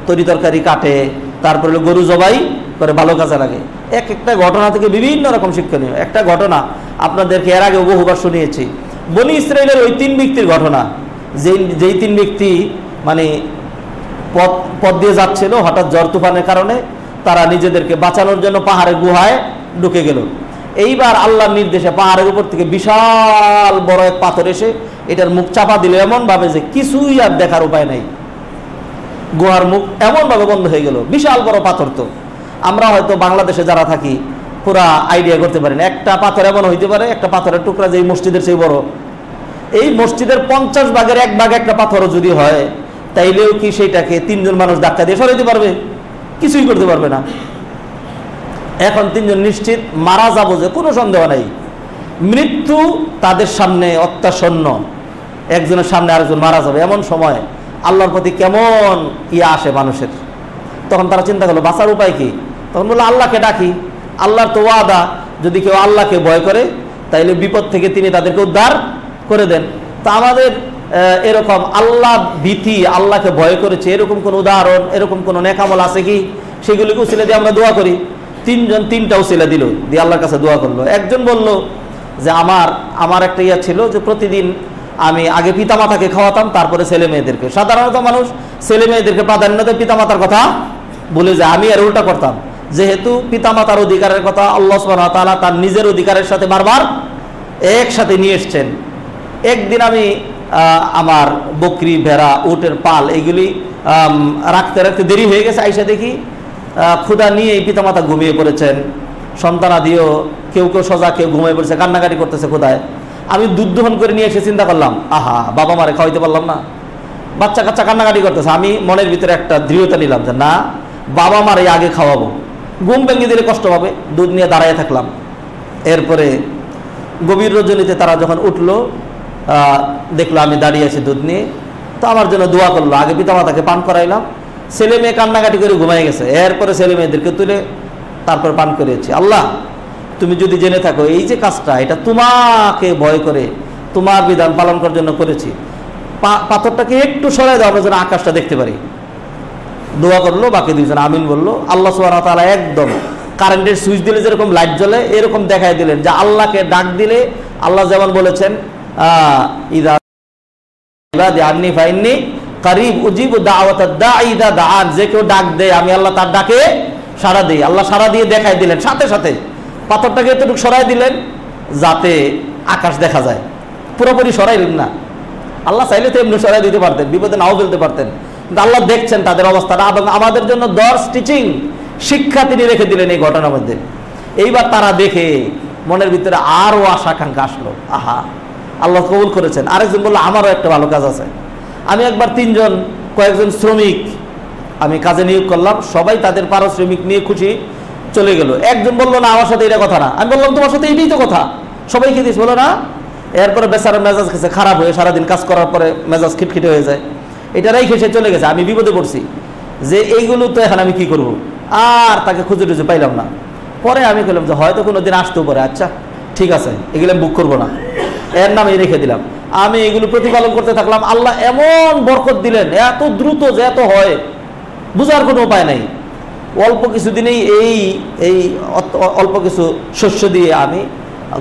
তরি তরকারি কাটে, তারপরে গরু জবাই করে, ভালো কাজে লাগে। এক একটা ঘটনা থেকে বিভিন্ন রকম শিক্ষণীয়। একটা ঘটনা আপনাদেরকে এর আগে বহুবার শুনিয়েছি, বনি ইসরায়েলের ওই 3 ব্যক্তির ঘটনা। যেই 3 ব্যক্তি মানে পথ দিয়ে যাচ্ছিল, হঠাৎ ঝড় তুফানের কারণে তারা নিজেদেরকে বাঁচানোর জন্য পাহাড়ের গুহায় ঢুকে গেল। এইবার আল্লাহর নির্দেশে পাহাড়ের উপর থেকে বিশাল বড় এক পাথর এসে এটার মুখ চাপা দিল, এমন ভাবে যে কিছুই আর দেখার উপায় নাই। গুহার মুখ এমন ভাবে বন্ধ হয়ে গেল, বিশাল বড় পাথর। তো আমরা হয়তো বাংলাদেশে যারা থাকি পুরা আইডিয়া করতে পারি না। একটা পাথর এমন হইতে পারে, একটা পাথরের টুকরা যে মসজিদের সেই বড়, এই মসজিদের 50 ভাগের 1 ভাগ একটা পাথরও যদি হয়, তাইলেও কি সেইটাকে 3 জন মানুষ ধাক্কা দিয়ে সরাইতে পারবে? কিছুই করতে পারবে না। এখন 3 জন নিশ্চিত মারা যাবো, যে কোনো সন্দেহ নাই। মৃত্যু তাদের সামনে অত্যাসন্ন, একজনের সামনে আরেকজন মারা যাবে। এমন সময় আল্লাহর প্রতি কেমন ইয়া আসে মানুষের। তখন তারা চিন্তা করলো বাঁচার উপায় কি? তখন বললো আল্লাহকে ডাকি। আল্লাহর তো ওয়াদা, যদি কেউ আল্লাহকে ভয় করে তাইলে বিপদ থেকে তিনি তাদেরকে উদ্ধার করে দেন। তা আমাদের এরকম আল্লাহ ভীতি, আল্লাহকে ভয় করেছে এরকম কোন উদাহরণ, এরকম কোন নেকামল আছে কি? সেগুলিকে উসিলা দিয়ে আমরা দোয়া করি। 3 জন 3টা উসিলা দিল, দিয়ে আল্লাহর কাছে দোয়া করলো। একজন বলল যে আমার একটা ইয়া ছিল যে প্রতিদিন আমি আগে পিতামাতাকে খাওয়াতাম, তারপরে ছেলে মেয়েদেরকে। সাধারণত মানুষ ছেলে মেয়েদেরকে প্রাধান্য দেয়, পিতামাতার কথা বলে যায়। আমি আর উল্টা করতাম, যেহেতু পিতামাতার অধিকারের কথা আল্লাহ সুবহানাহু ওয়া তাআলা তার নিজের অধিকারের সাথে বারবার একসাথে নিয়ে এসছেন। একদিন আমি আমার বকরি, ভেড়া, উটের পাল এগুলি রাখতে রাখতে দেরি হয়ে গেছে। আইসা দেখি ক্ষুধা নিয়ে এই পিতামাতা ঘুমিয়ে পড়েছেন, সন্তানাদিও কেউ কেউ সজা, কেউ ঘুমিয়ে পড়েছে, কান্নাকাটি করতেছে ক্ষুধায়। আমি দুধ দোহন করে নিয়ে এসে চিন্তা করলাম, আহা বাবা মারে খাওয়াইতে পারলাম না, বাচ্চা কাচ্চা কান্নাকাটি করতেছে। আমি মনের ভিতরে একটা দৃঢ়তা নিলাম যে না, বাবা মারে আগে খাওয়াবো, ঘুম ভেঙে দিলে কষ্ট পাবে। দুধ নিয়ে দাঁড়ায় থাকলাম। এরপরে গভীর রজনীতে তারা যখন উঠলো, দেখলো আমি দাঁড়িয়ে আছি দুধ নিয়ে, তো আমার জন্য দোয়া করলো। আগে পিতামাতাকে পান করাইলাম, ছেলে মেয়ে কান্নাকাটি করে ঘুমাই গেছে। এরপরে ছেলে মেয়েদেরকে তুলে তারপর পান করিয়েছি। আল্লাহ, তুমি যদি জেনে থাকো এই যে কাজটা, এটা তোমাকে ভয় করে তোমার বিধান পালন করার জন্য করেছি, পাথরটাকে একটু সরাই দাও, আমরা যেন আকাশটা দেখতে পারি। দোয়া করলো, বাকি 2 জন আমিন বললো। আল্লাহ সুবহানাহু ওয়া তাআলা একদম কারেন্টের সুইচ দিলে যেরকম লাইট জ্বলে, এরকম দেখাই দিলেন যে আল্লাহকে ডাক দিলে, আল্লাহ যেমন বলেছেন ইযা ইবাদি আন্নী ফাইন্নী কারীব উজিবু দাওয়াতাদ দাঈ ইযা দাআন, যে কেউ ডাক দেয় আমি আল্লাহ তার ডাকে সাড়া দিই। আল্লাহ সাড়া দিয়ে দেখাই দিলেন, সাথে সাথে পাথরটাকে এতটুকু সরাই দিলেন যাতে আকাশ দেখা যায়। পুরোপুরি সরাইলেন না, আল্লাহ চাইলে তো এমনি সরাই দিতে পারতেন, বিপদে নাও ফেলতে পারতেন, কিন্তু আল্লাহ দেখছেন তাদের অবস্থাটা এবং আমাদের জন্য দর্শ, টিচিং, শিক্ষা তিনি রেখে দিলেন এই ঘটনার মধ্যে। এইবার তারা দেখে মনের ভিতরে আরও আশাকাঙ্ক্ষা আসলো, আহা আল্লাহ কবুল করেছেন। আরেকজন বললো আমারও একটা ভালো কাজ আছে। আমি একবার 3 জন কয়েকজন শ্রমিক আমি কাজে নিয়োগ করলাম, সবাই তাদের পারিশ্রমিক নিয়ে খুশি চলে গেল। একজন বললো না আমার সাথে এটা কথা না। আমি বললাম তোমার সাথে এটাই তো কথা, সবাইকে দিস, বলো না। এরপরে বেচারা মেজাজ খেয়েছে, খারাপ হয়ে সারাদিন কাজ করার পরে মেজাজ খিটখিটে হয়ে যায়। এটারাই খেসে চলে গেছে। আমি বিপদে পড়ছি যে এইগুলো তো এখন আমি কি করব, আর তাকে খুঁজে টুজে পাইলাম না। পরে আমি বললাম যে হয়তো কোনো দিন আসতেও পারে, আচ্ছা ঠিক আছে এগুলো বুক করবো না, এর নামে রেখে দিলাম। আমি এগুলো প্রতিপালন করতে থাকলাম। আল্লাহ এমন বরকত দিলেন, এত দ্রুত যে এত হয় বুঝার কোনো উপায় নাই। অল্প কিছুদিনেই এই অল্প কিছু শস্য দিয়ে আমি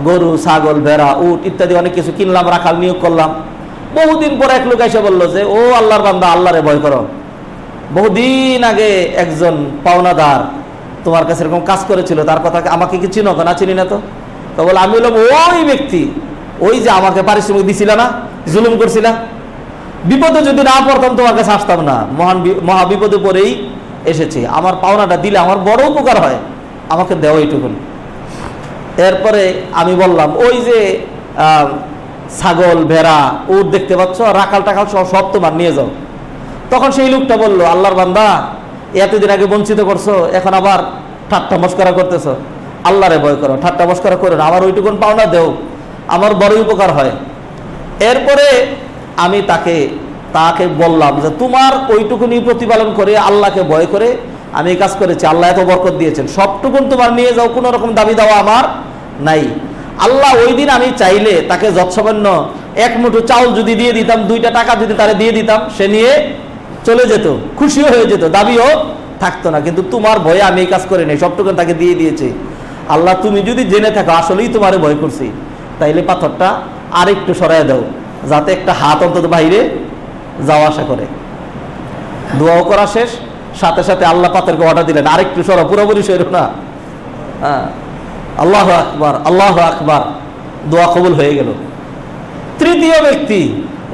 গরু, ছাগল, ভেড়া, উট ইত্যাদি অনেক কিছু কিনলাম, রাখাল নিয়োগ করলাম। বহুদিন পর এক লোক এসে বললো যে, ও আল্লাহর বান্দা, আল্লাহরে ভয় করো। বহুদিন আগে একজন পাওনাদার তোমার কাছে এরকম কাজ করেছিল, তার কথা আমাকে কি চিনো? না, চিনি না। তো বলে, আমি বললাম ওই ব্যক্তি, ওই যে আমাকে পারিশ্রমিক দিছিল না, জুলুম করছিলা, বিপদে যদি না পড়তাম তোমার কাছে আসতাম না, মহা বিপদে পড়েই এসেছি, আমার পাওনাটা দিলে আমার বড় উপকার হয়, আমাকে দেওয়া এইটুকুন। এরপরে আমি বললাম, ওই যে ছাগল, ভেড়া, উট দেখতে পাচ্ছ, রাখাল টাকাল সব তোমার, নিয়ে যাও। তখন সেই লোকটা বললো, আল্লাহর বান্দা, এতদিন আগে বঞ্চিত করছো, এখন আবার ঠাট্টা মস্করা করতেছো, আল্লাহরে ভয় করো, ঠাট্টা মস্করা করো না, আমার ওইটুকুন পাওনা দেও, আমার বড় উপকার হয়। এরপরে আমি তাকে বললাম যে, তোমার ওইটুকুনি প্রতিপালন করে আল্লাহকে ভয় করে আমি এই কাজ করেছি, আল্লাহ এত বরকত দিয়েছেন, সবটুকুন তোমার নিয়ে যাও, কোনো রকম দাবি দেওয়া আমার নাই। আল্লাহ ওই দিন আমি চাইলে তাকে যৎসামান্য এক মুঠো চাউল যদি দিয়ে দিতাম, 2টা টাকা যদি তারে দিয়ে দিতাম, সে নিয়ে চলে যেত, খুশিও হয়ে যেত, দাবিও থাকতো না। কিন্তু তোমার ভয়ে আমি এই কাজ করে নেই, সবটুকুন তাকে দিয়ে দিয়েছি। আল্লাহ, তুমি যদি জেনে থাকো আসলেই তোমারে ভয় করছি, তাইলে পাথরটা আরেকটু সরাই দাও, যাতে একটা হাত অন্তত বাইরে যাওয়া আসা করে। দোয়াও করা শেষ, সাথে সাথে আল্লাহ পাথরকে অর্ডার দিলেন, আরেকটু সরো, পুরোপুরি সরো না। হ্যাঁ, আল্লাহু আকবার, আল্লাহু আকবার, দোয়া কবুল হয়ে গেল। তৃতীয় ব্যক্তি,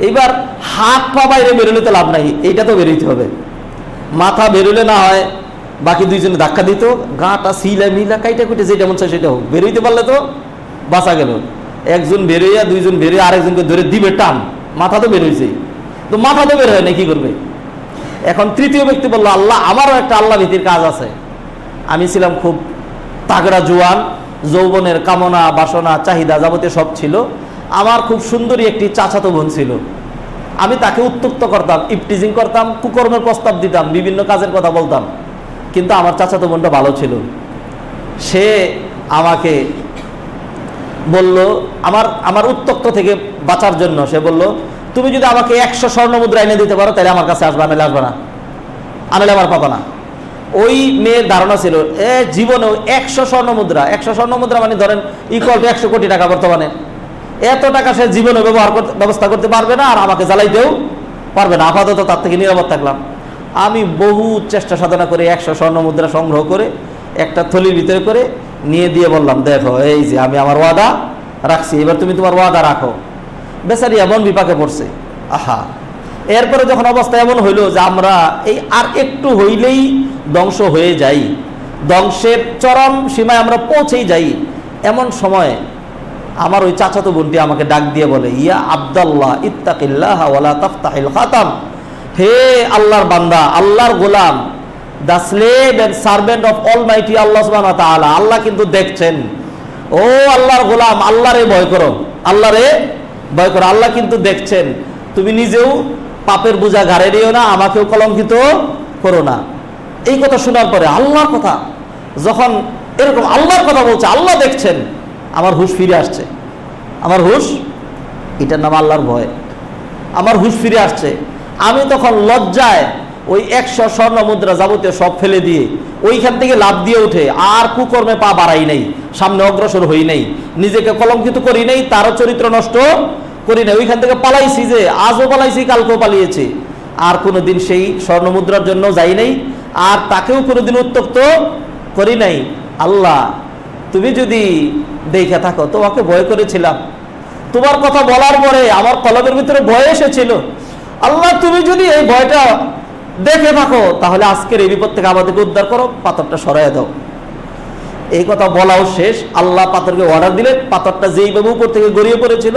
এইবার হাত পা বাইরে বেরোলে তো লাভ নাই, এইটা তো বেরোইতে হবে। মাথা বেরোলে না হয়, বাকি দুইজনে ধাক্কা দিত, গাটা সিলা মিলা কাইটা কুইটা যেটা মন চায় সেটা হোক, বেরোইতে পারলে তো বাঁচা গেল। একজন বেরোইয়া, দুইজন বেরোয় আরেকজনকে ধরে দিবে টান, মাথা তো বেরোইছে, তো মাথা তো বের হয় না, কি করবে? এখন তৃতীয় ব্যক্তি বললো, আল্লাহ, আমারও একটা আল্লাহ ভীতির কাজ আছে। আমি ছিলাম খুব তাগড়া জোয়ান, যৌবনের কামনা বাসনা চাহিদা যাবতীয় সব ছিল। আমার খুব সুন্দরী একটি চাচাতো বোন ছিল, আমি তাকে উত্ত্যক্ত করতাম, ইপটিজিং করতাম, কুকর্মের প্রস্তাব দিতাম, বিভিন্ন কাজের কথা বলতাম। কিন্তু আমার চাচাতো বোনটা ভালো ছিল, সে আমাকে বলল, আমার উত্ত্যক্ত থেকে বাঁচার জন্য সে বলল, তুমি যদি আমাকে 100 স্বর্ণ মুদ্রা এনে দিতে পারো তাহলে আমার কাছে আসবে, আনলে আসবে না, আনলে আমার পাবা না। ওই মেয়ের ধারণা ছিল জীবনেও 100 স্বর্ণ মুদ্রা, 100 স্বর্ণ মুদ্রা মানে ধরেন ইকুয়াল টু 100 কোটি টাকা বর্তমানে, এত টাকা সে জীবনে ব্যবস্থা করতে পারবে না, আর আমাকে জ্বালাইতেও পারবে না। আপাতত তার থেকে নিরাপদ থাকলাম। আমি বহু চেষ্টা সাধনা করে 100 স্বর্ণ মুদ্রা সংগ্রহ করে একটা থলির ভিতরে করে নিয়ে দিয়ে বললাম, দেখো এই যে আমি আমার ওয়াদা রাখছি, এবার তুমি তোমার ওয়াদা রাখো। বেচারি এমন বিপাকে পড়ছে, আহা। এরপরে যখন অবস্থা এমন হইল যে আমরা এই আর একটু হইলেই ধ্বংস হয়ে যাই, ধ্বংসের চরম সীমায় আমরা পৌঁছেই যাই, এমন সময় আমার ওই চাচাতো বোনটি আমাকে ডাক দিয়ে বলে, ইয়া আব্দুল্লাহ ইত্তাকিল্লাহ ওয়ালা তাফতাহিল খাতাম, হে আল্লাহর বান্দা, আল্লাহর গোলাম, the slave and servant of almighty Allah সুবহানাহু ওয়া তাআলা, আল্লাহ কিন্তু দেখছেন। ও আল্লাহর গোলাম, আল্লাহরে ভয় করো, আল্লাহরে ভয় করো, আল্লাহ কিন্তু দেখছেন। তুমি নিজেও পাপের বোঝা ঘাড়ে নিও না, আমাকেও কলঙ্কিত করো না। এই কথা শোনার পরে আল্লাহর কথা, যখন এরকম আল্লাহর কথা বলছে, আল্লাহ দেখছেন, আমার হুঁশ ফিরে আসছে। আমার হুঁশ, এটার নাম আল্লাহর ভয়, আমার হুঁশ ফিরে আসছে। আমি তখন লজ্জায় ওই 100 স্বর্ণ মুদ্রা যাবতীয় সব ফেলে দিয়ে ওইখান থেকে লাভ দিয়ে উঠে আর কুকর্মে পা বাড়াই নাই, সামনে অগ্রসর হই নাই, নিজেকে কলঙ্কিত করি নাই, তারও চরিত্র নষ্ট করি নাই। ওইখান থেকে পালাইছি, যে আজও পালাইছি, কালকেও পালিয়েছি, আর কোনোদিন সেই স্বর্ণ মুদ্রার জন্য যাই নাই, আর তাকেও কোনোদিন উত্ত্যক্ত করি নাই। আল্লাহ, তুমি যদি দেখে থাকো, তোমাকে ভয় করেছিলাম, তোমার কথা বলার পরে আমার কলবের ভিতরে ভয় এসেছিল। আল্লাহ, তুমি যদি এই ভয়টা দেখে থাকো, তাহলে আজকের এই বিপদ থেকে আমাদেরকে উদ্ধার করো, পাথরটা সরাইয়া দাও। এই কথা বলাও শেষ, আল্লাহ পাথরকে অর্ডার দিলেন, পাথরটা যেইভাবে উপর থেকে গড়িয়ে পড়েছিল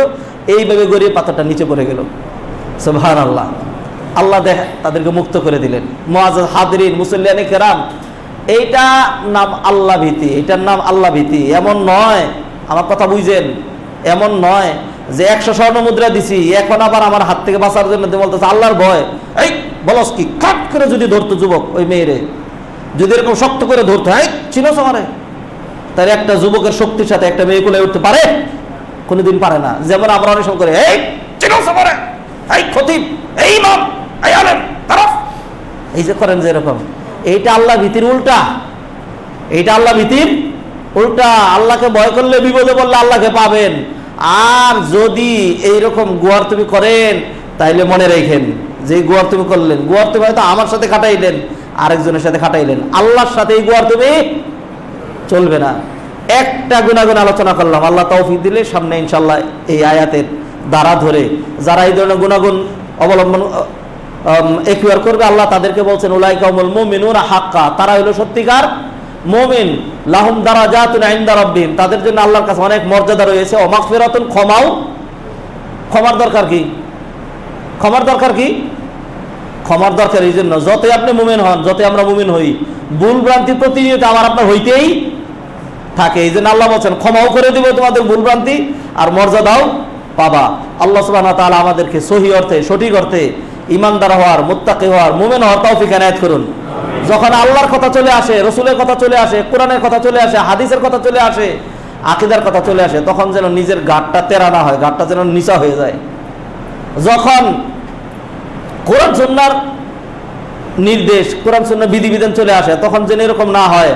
এইভাবে গড়িয়ে পাথরটা নিচে পড়ে গেল। সুবহানাল্লাহ, আল্লাহ তাদেরকে মুক্ত করে দিলেন। মুআজ্জাজ হাদিরিন, মুসল্লিয়ানে কেরাম, এইটা নাম আল্লাহ ভীতি, এটার নাম আল্লাহ ভীতি। এমন নয়, আমার কথা বুঝেন, এমন নয় যে 100 স্বর্ণ মুদ্রা দিছি, এখন আবার আমার হাত থেকে বাঁচার জন্য বলতেছে আল্লাহর ভয়। এই বলস কি, কাট করে যদি ধরতো যুবক ওই মেয়েরে, যদি এরকম শক্ত করে ধরতো, এই চিনোস আমারে, তার একটা যুবকের শক্তির সাথে একটা মেয়ে কোলে উঠতে পারে? কোনোদিন পারে না। যেমন আমরা অনেক সময় করে, এই চিনোস আমারে, এই খতিব, এই ইমাম, এই আলেম, তারাফ, এই যে করেন যে এরকম, এইটা আল্লাহ ভীতির উল্টা, এইটা আল্লাহ ভীতির উল্টা। আল্লাহকে ভয় করলে, বিপদে পড়লে আল্লাহকে পাবেন। আর যদি এইরকম গুয়ার তুমি করেন তাইলে মনে রেখেন যে গুয়ার তুমি করলেন, গুয়ার তুমি হয়তো আমার সাথে খাটাইলেন, আরেকজনের সাথে খাটাইলেন, আল্লাহর সাথে এই গুয়ার তুমি চলবে না। একটা গুনাগুন আলোচনা করলাম, আল্লাহ তৌফিক দিলে সামনে ইনশাল্লাহ এই আয়াতের দ্বারা ধরে যারা এই ধরনের গুনাগুন অবলম্বন একুয়ার করবে, আল্লাহ তাদেরকে বলছেন উলাইকা হুমুল মুমিনুনা হাক্কা, তারা হলো সত্যিকার মুমিন। লাহুম দারাজাতুন ইনদা রাব্বিহিম, তাদের জন্য আল্লাহর কাছে অনেক মর্যাদা রয়েছে। ও মাগফিরাতুন, ক্ষমাও। ক্ষমার দরকার কি? ক্ষমার দরকার কি? ক্ষমার দরকার এই জন্য যতই আপনি মুমিন হন, যতই আমরা মুমিন হই, ভুল ভ্রান্তি প্রতিনিয়ত আমার আপনার হইতেই থাকে। এই জন্য আল্লাহ বলছেন ক্ষমাও করে দিব তোমাদের ভুল ভ্রান্তি, আর মর্যাদাও পাবা। আল্লাহ সুবহানাহু ওয়া তাআলা আমাদেরকে সহি অর্থে, সঠিক অর্থে ঈমানদার হওয়ার, মুত্তাকি হওয়ার, মুমিন হওয়ার তৌফিক এনায়েত করুন। যখন আল্লাহর কথা চলে আসে, রসুলের কথা চলে আসে, কোরআনের কথা চলে আসে, হাদিসের কথা চলে আসে, আকীদার কথা চলে আসে, তখন যেন নিজের গাঁটটা তেরা না হয়, গাঁটটা যেন নিচা হয়ে যায়। যখন কোরআন সুন্নাহর নির্দেশ, কোরআন সুন্নাহর বিধিবিধান চলে আসে, তখন যেন এরকম না হয়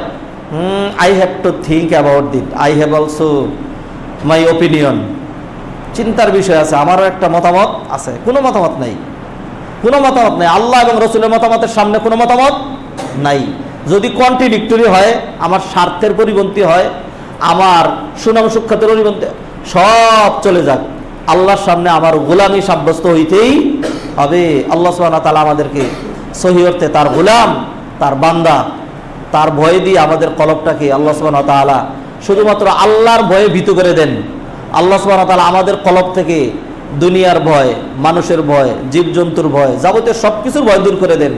I have to think about this, I have also my opinion, চিন্তার বিষয় আছে, আমারও একটা মতামত আছে। কোনো মতামত নাই, কোনো মতামত নাই। আল্লাহ এবং রসুলের মতামতের সামনে কোনো মতামত নাই। যদি কন্ট্রাডিক্টরি হয়, আমার স্বার্থের পরিপন্থী হয়, আমার সুনাম সুখ্যাতের পরিপন্থী, সব চলে যাক, আল্লাহর সামনে আমার গোলামি সাব্যস্ত হইতেই হবে। আল্লাহ সুবহানাহু ওয়া তাআলা আমাদেরকে সহি অর্থে তার গোলাম, তার বান্দা, তার ভয় দিয়ে আমাদের কলবটাকে আল্লাহ সুবহানাহু ওয়া তাআলা শুধুমাত্র আল্লাহর ভয়ে ভীত করে দেন। আল্লাহ সুবহানাহু ওয়া তাআলা আমাদের কলব থেকে দুনিয়ার ভয়, মানুষের ভয়, জীবজন্তুর ভয়, যাবতীয় সবকিছুর ভয় দূর করে দেন।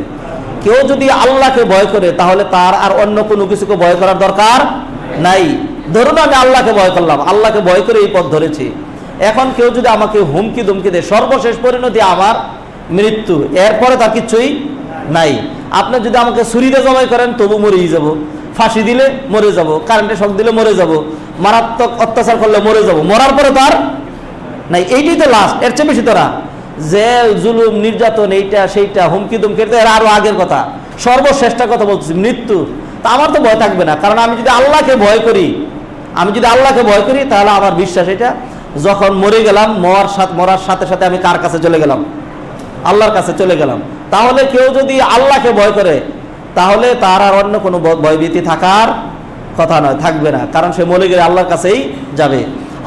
কেউ যদি আল্লাহকে ভয় করে, তাহলে তার আর অন্য কোনো কিছুকে ভয় করার দরকার নাই। ধরুন আমি আল্লাহকে ভয় করলাম, আল্লাহকে ভয় করে এই পথ ধরেছি, এখন কেউ যদি আমাকে হুমকি ধুমকি দেয়, সর্বশেষ পরিণতি আমার মৃত্যু, এরপরে তার কিছুই নাই। আপনি যদি আমাকে ছুরিতে জবাই করেন, তবু মরেই যাব, ফাঁসি দিলে মরে যাব, কারেন্টে শক দিলে মরে যাব, মারাত্মক অত্যাচার করলে মরে যাব, মরার পরে তার নাই। এইটাই তো লাস্ট, এর চেয়ে বেশি তোরা যে জুলুম নির্যাতন, এইটা সেইটা হুমকি দুমকি, এর আরো আগের কথা, সর্বশ্রেষ্ঠ কথা বলছি মৃত্যু। তা আমার তো ভয় থাকবে না, কারণ আমি যদি আল্লাহকে ভয় করি, তাহলে আমার বিশ্বাস এটা, যখন মরে গেলাম, মরার সাথে সাথে আমি কার কাছে চলে গেলাম? আল্লাহর কাছে চলে গেলাম। তাহলে কেউ যদি আল্লাহকে ভয় করে, তাহলে তার আর অন্য কোনো ভয়ভীতি থাকার কথা নয়, থাকবে না, কারণ সে মরে গেলে আল্লাহর কাছেই যাবে।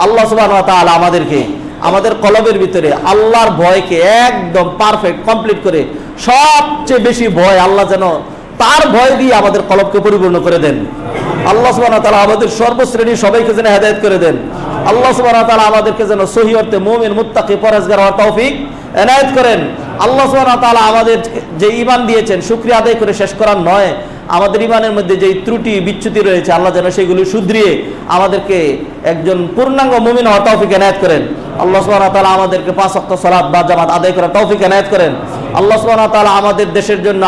আল্লাহ সুবহানাহু ওয়া তাআলা আমাদেরকে আমাদের কলবের ভিতরে আল্লাহর ভয়কে একদম পারফেক্ট কমপ্লিট করে, সবচেয়ে বেশি ভয় আল্লাহ যেন তার ভয় দিয়ে আমাদের কলবকে পরিপূর্ণ করে দেন। আল্লাহ সুবহানাহু ওয়া তাআলা আমাদের সর্বশ্রেণীর সবাইকে যেন হেদায়েত করে দেন। আল্লাহ সুবহানাহু ওয়া তাআলা আমাদেরকে যেন সহি অর্থে মুমিন, মুত্তাকি, পরহেজগার হওয়ার তৌফিক এনায়েত করেন। আল্লাহ সুবহানাহু ওয়া তাআলা আমাদের যে ঈমান দিয়েছেন, শুকরিয়া আদায় করে শেষ করার নয়, আমাদের ঈমানের মধ্যে যেই ত্রুটি বিচ্যুতি রয়েছে, আল্লাহ যেন সেগুলি শুধরিয়ে আমাদেরকে একজন পূর্ণাঙ্গ মুমিন হওয়ার তৌফিক এনায়েত করেন। আল্লাহ সুবহানাহু ওয়া তাআলা আমাদেরকে 5 ওয়াক্ত সালাত বা জামাত আদায় করার তৌফিক এনায়েত করেন। আল্লাহ সুবহানাহু ওয়া তাআলা আমাদের দেশের জন্য,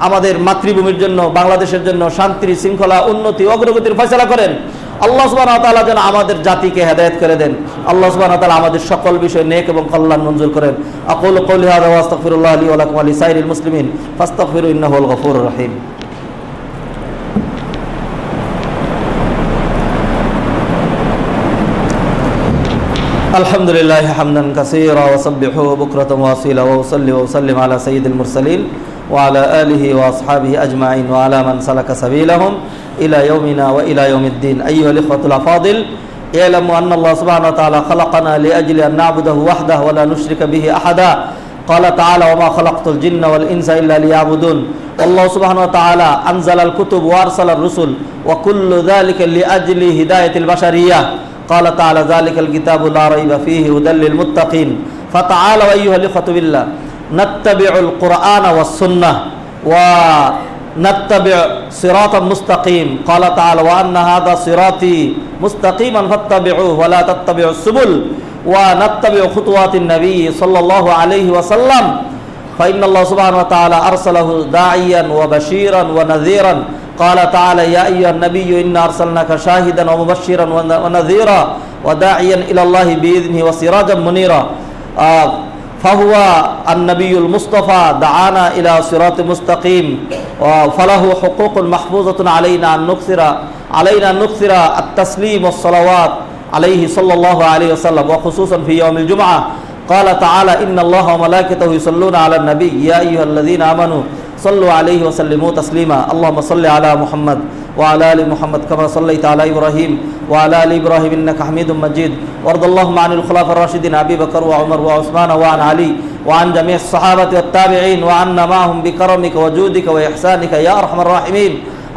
আমাদের মাতৃভূমির জন্য, বাংলাদেশের জন্য শান্তি, শৃঙ্খলা, উন্নতি, অগ্রগতির ফয়সালা করেন। আল্লাহ সুবহানাহু ওয়া তাআলা যেন আমাদের জাতিকে হেদায়েত করে দেন। আল্লাহ সুবহানাহু ওয়া তাআলা আমাদের সকল বিষয়ে নেক এবং কল্যাণ মঞ্জুর করেন। আকুলু কওলি হাযা ওয়া আস্তাগফিরুল্লাহ লি ওয়া লাকুম ওয়া লিসাইরিল মুসলিমিন ফাস্তাগফিরু ইন্নাহুল গফুরুর রহিম। আলহামদুলিল্লাহি হামদান কাসীরা ওয়া সাব্বিহু বুকরাতান ওয়া আসীলা ওয়া উসাল্লি ওয়া উসাল্লিম আলা সাইয়্যিদিল মুরসালিন ওয়া আলা আলিহি ওয়া আসহাবিহি আজমাইন ওয়া আলা মান সালাকা সাবিলাহুম ইলা ইয়াউমিনা ওয়া ইলা ইয়াউমিদ্দিন। আইয়ুহাল ইখওয়াতুল আফাদিল, ই'লামু আন্না আল্লাহ সুবহানাহু ওয়া তাআলা খালাকানা লিআজলি আন না'বুদাহু ওয়াহদাহু ওয়া লা নুশরিকা বিহি আহাদা। ক্বালা তাআলা ওয়া মা খালাকতুল জিন্না ওয়াল ইনসা ইল্লা লিয়াবুদুন। আল্লাহ সুবহানাহু ওয়া তাআলা আনজালাল কুতুব ওয়া আরসালার রুসুল ওয়া কুল্লু যালিকা লিআজলি হিদায়াতিল বাশারিয়াহ। قال تعالى ذلك الكتاب لا ريب فيه هدى للمتقين فتعالوا أيها الإخوة بالله نتبع القرآن والسنة ونتبع صراطا مستقيم. قال تعالى وأن هذا صراطي مستقيما فاتبعوه ولا تتبعوا السبل ونتبع خطوات النبي صلى الله عليه وسلم فإن الله سبحانه وتعالى أرسله داعيا وبشيرا ونذيرا. قال تعالى يا أيها النبي إنا أرسلناك شاهدا ومبشرا ونذيرا وداعيا إلى الله بإذنه وسراجا منيرا. فهو النبي المصطفى دعانا إلى صراط مستقيم فله حقوق محفوظة علينا أن نكثر التسليم والصلوات عليه صلى الله عليه وسلم وخصوصا في يوم الجمعة. قال تعالى إن الله وملائكته يصلون على النبي يا أيها الذين آمنوا صلوا عليه وسلموا تسليما اللهم صل على محمد وعلى آل محمد كما صليت على إبراهيم وعلى آل إبراهيم إنك حميد مجيد وارض اللهم عن الخلفاء الراشدين أبي بكر وعمر وعثمان وعن علي وعن جميع الصحابة والتابعين وعنا معهم بكرمك وجودك وإحسانك يا أرحم الراحمين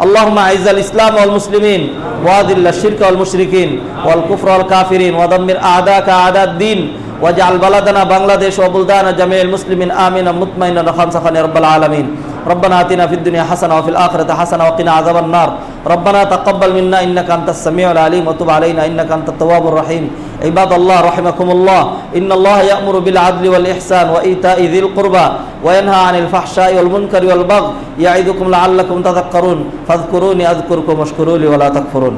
اللهم أعز الإسلام والمسلمين وأذل الشرك والمشركين والكفر والكافرين ودمر أعداءك أعداء الدين واجعل بلدنا بنغلاديش وبلدان جميع المسلمين آمنا مطمئنا رخاء يا رب العالمين ربنا آتنا في الدنيا حسنة وفي الآخرة حسنة وقنا عذاب النار ربنا تقبل منا إنك أنت السميع العليم وتب علينا إنك أنت التواب الرحيم عباد الله رحمكم الله إن الله يأمر بالعدل والإحسان وإيتاء ذي القربى وينهى عن الفحشاء والمنكر والبغي يعظكم لعلكم تذكرون فاذكروني أذكركم واشكروا لي ولا تكفرون